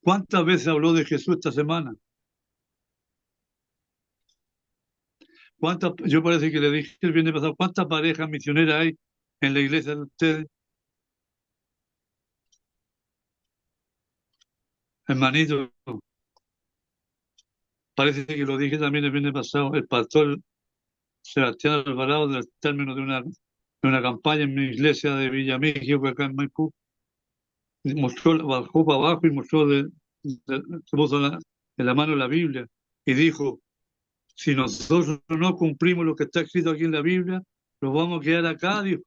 ¿Cuántas veces habló de Jesús esta semana? Yo parece que le dije el viernes pasado, ¿cuántas parejas misioneras hay en la iglesia de ustedes? Hermanito, parece que lo dije también el viernes pasado, el pastor Sebastián Alvarado, del término de una campaña en mi iglesia de Villa México, acá en Maipú, bajó para abajo y mostró, se puso en la mano la Biblia y dijo, si nosotros no cumplimos lo que está escrito aquí en la Biblia, nos vamos a quedar acá, dijo.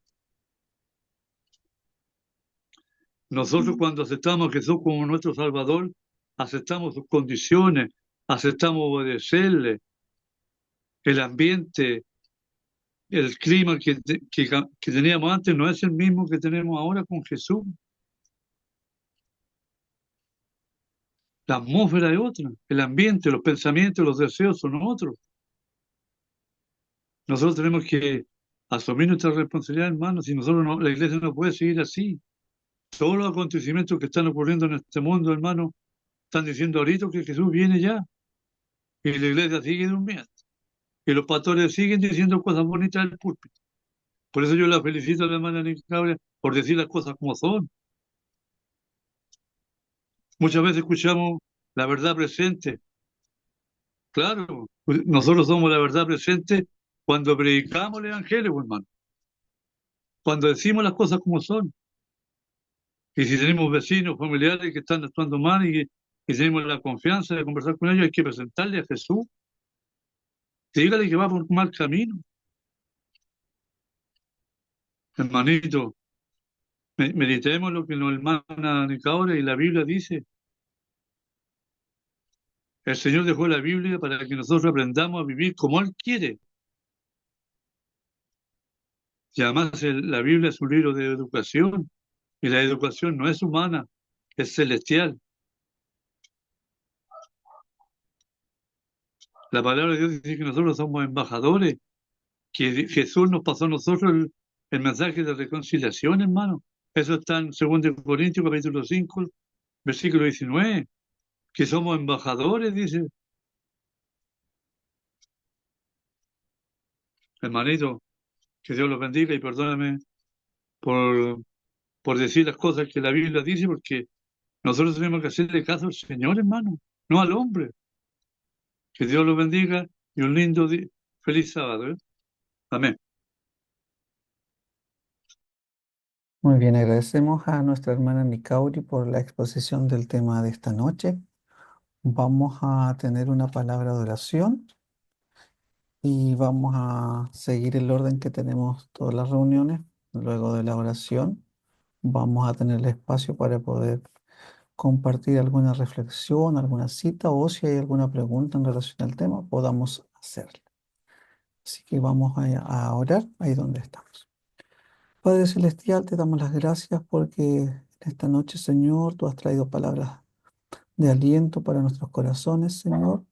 Nosotros cuando aceptamos a Jesús como nuestro Salvador, aceptamos sus condiciones, aceptamos obedecerle, el ambiente, el clima que teníamos antes no es el mismo que tenemos ahora con Jesús. La atmósfera es otra, el ambiente, los pensamientos, los deseos son otros. Nosotros tenemos que asumir nuestra responsabilidad, hermanos, si nosotros no, la iglesia no puede seguir así. Todos los acontecimientos que están ocurriendo en este mundo, hermano, están diciendo ahorita que Jesús viene ya. Y la iglesia sigue durmiendo. Y los pastores siguen diciendo cosas bonitas del púlpito. Por eso yo la felicito a la hermana Nicabria por decir las cosas como son. Muchas veces escuchamos la verdad presente. Claro, nosotros somos la verdad presente cuando predicamos el Evangelio, hermano. Cuando decimos las cosas como son. Y si tenemos vecinos, familiares que están actuando mal y tenemos la confianza de conversar con ellos, hay que presentarle a Jesús. Dígale que va por mal camino. Hermanito, meditemos lo que nos hermana Nicaora y la Biblia dice. El Señor dejó la Biblia para que nosotros aprendamos a vivir como Él quiere. Y además la Biblia es un libro de educación, y la educación no es humana, es celestial. La palabra de Dios dice que nosotros somos embajadores, que Jesús nos pasó a nosotros el mensaje de reconciliación, hermano. Eso está en 2 Corintios capítulo 5, versículo 19, que somos embajadores, dice. Hermanito, que Dios los bendiga y perdóname por, por decir las cosas que la Biblia dice, porque nosotros tenemos que hacerle caso al Señor, hermano, no al hombre. Que Dios los bendiga y un lindo feliz sábado, ¿eh? Amén. Muy bien, agradecemos a nuestra hermana Nicauri por la exposición del tema de esta noche. Vamos a tener una palabra de oración y vamos a seguir el orden que tenemos todas las reuniones. Luego de la oración, vamos a tener el espacio para poder compartir alguna reflexión, alguna cita o si hay alguna pregunta en relación al tema, podamos hacerla. Así que vamos a orar ahí donde estamos. Padre Celestial, te damos las gracias porque en esta noche, Señor, tú has traído palabras de aliento para nuestros corazones, Señor.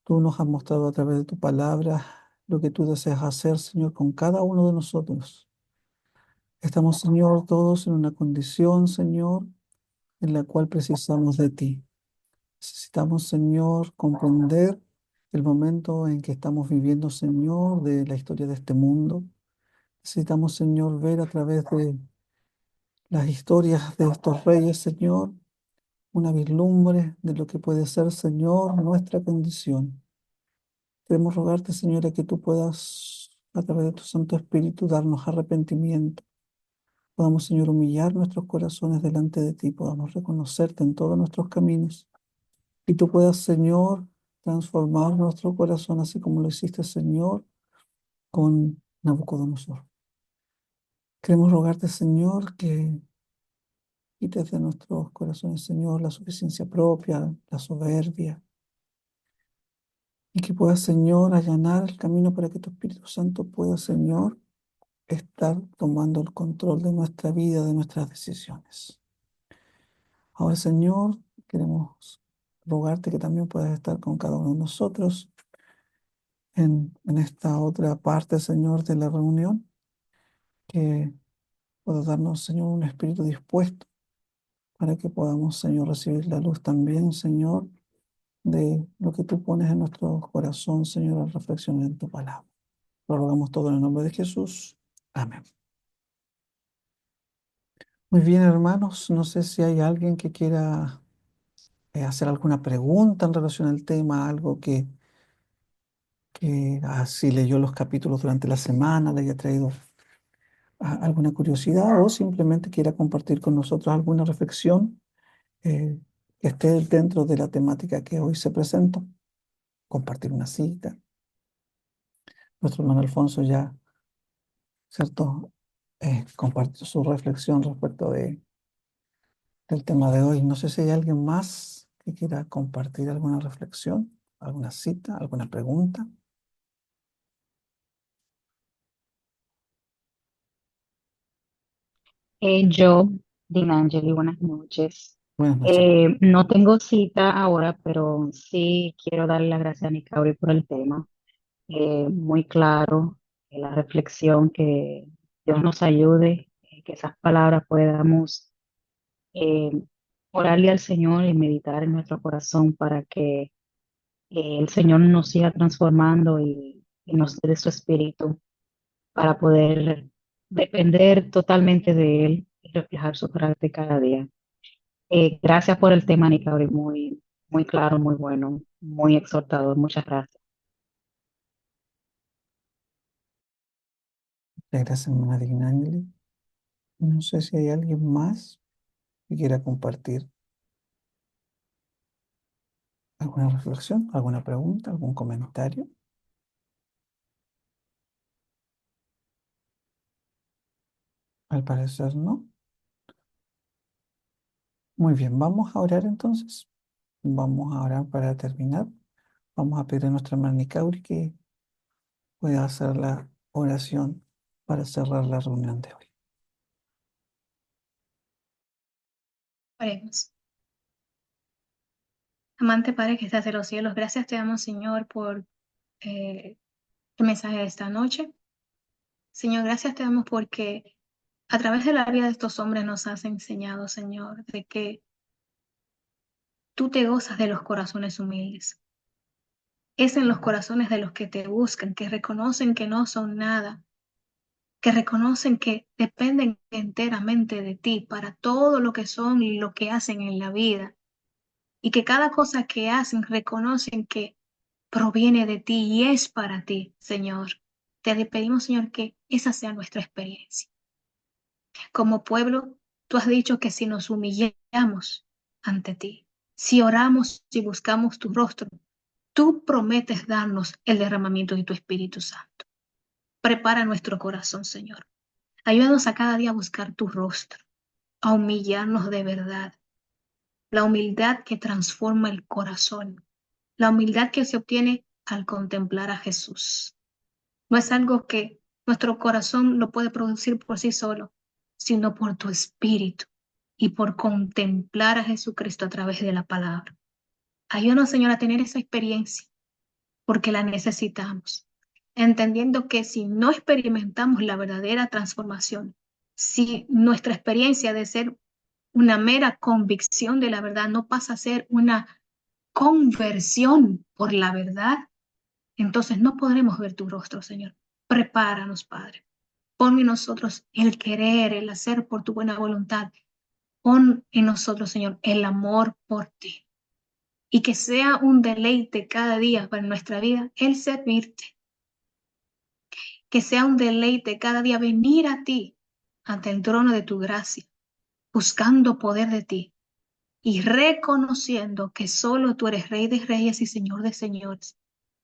Tú nos has mostrado a través de tu palabra lo que tú deseas hacer, Señor, con cada uno de nosotros. Estamos, Señor, todos en una condición, Señor, en la cual precisamos de ti. Necesitamos, Señor, comprender el momento en que estamos viviendo, Señor, de la historia de este mundo. Necesitamos, Señor, ver a través de las historias de estos reyes, Señor, una vislumbre de lo que puede ser, Señor, nuestra condición. Queremos rogarte, Señora, que tú puedas, a través de tu Santo Espíritu, darnos arrepentimiento. Podamos, Señor, humillar nuestros corazones delante de ti, podamos reconocerte en todos nuestros caminos. Y tú puedas, Señor, transformar nuestro corazón, así como lo hiciste, Señor, con Nabucodonosor. Queremos rogarte, Señor, que quites de nuestros corazones, Señor, la suficiencia propia, la soberbia, y que puedas, Señor, allanar el camino para que tu Espíritu Santo pueda, Señor, estar tomando el control de nuestra vida, de nuestras decisiones. Ahora, Señor, queremos rogarte que también puedas estar con cada uno de nosotros en esta otra parte, Señor, de la reunión, que puedas darnos, Señor, un espíritu dispuesto para que podamos, Señor, recibir la luz también, Señor, de lo que tú pones en nuestro corazón, Señor, al reflexionar en tu palabra. Lo rogamos todo en el nombre de Jesús. Amén. Muy bien, hermanos, no sé si hay alguien que quiera hacer alguna pregunta en relación al tema, algo que si leyó los capítulos durante la semana, le haya traído alguna curiosidad o simplemente quiera compartir con nosotros alguna reflexión eh, que esté dentro de la temática que hoy se presenta, compartir una cita. Nuestro hermano Alfonso ya, ¿cierto? Compartió su reflexión respecto del tema de hoy. No sé si hay alguien más que quiera compartir alguna reflexión, alguna cita, alguna pregunta. Yo, Dinangeli, buenas noches. Buenas noches. No tengo cita ahora, pero sí quiero darle las gracias a Nicauri por el tema. Muy claro, la reflexión, que Dios nos ayude, que esas palabras podamos eh, orarle al Señor y meditar en nuestro corazón para que el Señor nos siga transformando y nos dé su espíritu para poder depender totalmente de Él y reflejar su carácter cada día. Gracias por el tema, Nicauri, muy, muy claro, muy bueno, muy exhortador. Muchas gracias. Gracias, hermana Dignangeli. No sé si hay alguien más que quiera compartir alguna reflexión, alguna pregunta, algún comentario. Al parecer no. Muy bien, vamos a orar entonces. Vamos a orar para terminar. Vamos a pedir a nuestra hermana Nicauri que pueda hacer la oración para cerrar la reunión de hoy. Oremos. Amante Padre que estás en los cielos, gracias te damos, Señor, por el mensaje de esta noche. Señor, gracias te damos porque a través de la vida de estos hombres nos has enseñado, Señor, de que tú te gozas de los corazones humildes. Es en los corazones de los que te buscan, que reconocen que no son nada, que reconocen que dependen enteramente de ti para todo lo que son y lo que hacen en la vida, y que cada cosa que hacen reconocen que proviene de ti y es para ti, Señor. Te pedimos, Señor, que esa sea nuestra experiencia. Como pueblo, tú has dicho que si nos humillamos ante ti, si oramos y buscamos tu rostro, tú prometes darnos el derramamiento de tu Espíritu Santo. Prepara nuestro corazón, Señor. Ayúdanos a cada día a buscar tu rostro, a humillarnos de verdad. La humildad que transforma el corazón, la humildad que se obtiene al contemplar a Jesús. No es algo que nuestro corazón lo puede producir por sí solo, sino por tu Espíritu y por contemplar a Jesucristo a través de la palabra. Ayúdanos, Señor, a tener esa experiencia, porque la necesitamos, entendiendo que si no experimentamos la verdadera transformación, si nuestra experiencia de ser una mera convicción de la verdad no pasa a ser una conversión por la verdad, entonces no podremos ver tu rostro, Señor. Prepáranos, Padre. Pon en nosotros el querer, el hacer por tu buena voluntad. Pon en nosotros, Señor, el amor por ti. Y que sea un deleite cada día para nuestra vida el servirte. Que sea un deleite cada día venir a ti ante el trono de tu gracia, buscando poder de ti y reconociendo que solo tú eres Rey de Reyes y Señor de Señores,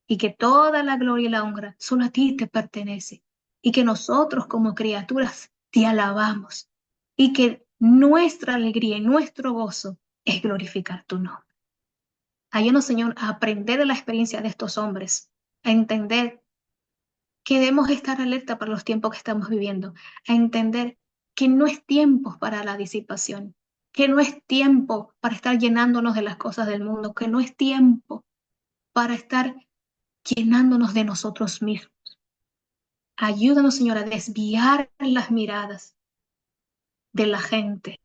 y que toda la gloria y la honra solo a ti te pertenece, y que nosotros como criaturas te alabamos, y que nuestra alegría y nuestro gozo es glorificar tu nombre. Ayúdanos, Señor, a aprender de la experiencia de estos hombres, a entender que debemos estar alerta para los tiempos que estamos viviendo, a entender que no es tiempo para la disipación, que no es tiempo para estar llenándonos de las cosas del mundo, que no es tiempo para estar llenándonos de nosotros mismos. Ayúdanos, Señor, a desviar las miradas de la gente,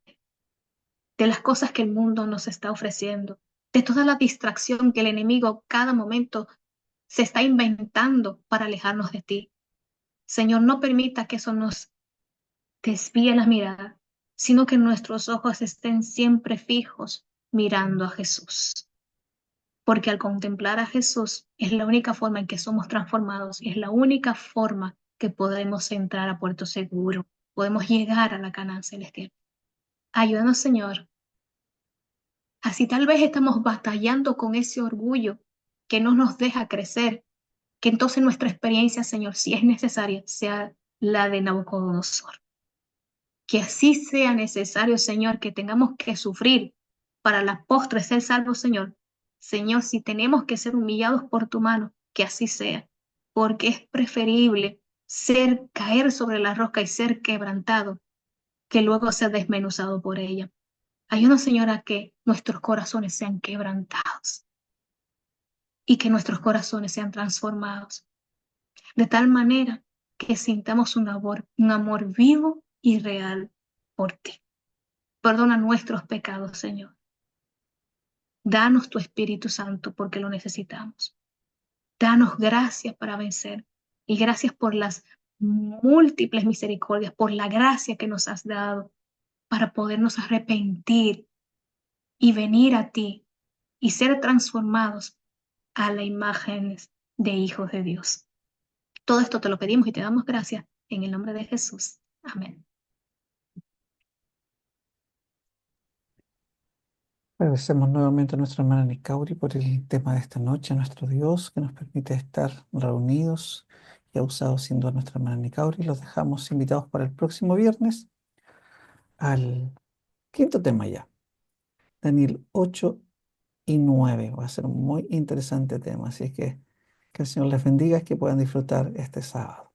de las cosas que el mundo nos está ofreciendo, de toda la distracción que el enemigo cada momento se está inventando para alejarnos de ti. Señor, no permita que eso nos desvíe la mirada, sino que nuestros ojos estén siempre fijos mirando a Jesús. Porque al contemplar a Jesús es la única forma en que somos transformados y es la única forma que podemos entrar a puerto seguro, podemos llegar a la Canaán celestial. Ayúdanos, Señor. Así tal vez estamos batallando con ese orgullo que no nos deja crecer, que entonces nuestra experiencia, Señor, si es necesaria, sea la de Nabucodonosor. Que así sea necesario, Señor, que tengamos que sufrir para la postre ser salvos, Señor. Señor, si tenemos que ser humillados por tu mano, que así sea, porque es preferible caer sobre la roca y ser quebrantado que luego ser desmenuzado por ella. Ayúdanos, Señor, a que nuestros corazones sean quebrantados y que nuestros corazones sean transformados, de tal manera que sintamos un amor vivo y real por ti. Perdona nuestros pecados, Señor. Danos tu Espíritu Santo porque lo necesitamos. Danos gracias para vencer y gracias por las múltiples misericordias, por la gracia que nos has dado para podernos arrepentir y venir a ti y ser transformados a la imagen de hijos de Dios. Todo esto te lo pedimos y te damos gracias en el nombre de Jesús. Amén. Agradecemos nuevamente a nuestra hermana Nicauri por el tema de esta noche, a nuestro Dios que nos permite estar reunidos y ha usado siendo nuestra hermana Nicauri. Los dejamos invitados para el próximo viernes al quinto tema ya, Daniel 8 y 9. Va a ser un muy interesante tema, así que el Señor les bendiga y que puedan disfrutar este sábado.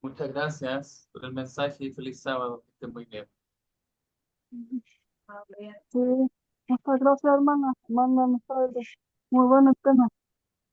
Muchas gracias por el mensaje y feliz sábado. Que estén muy bien. Sí, muchas gracias, hermana. Manda mensajes. Muy buen tema.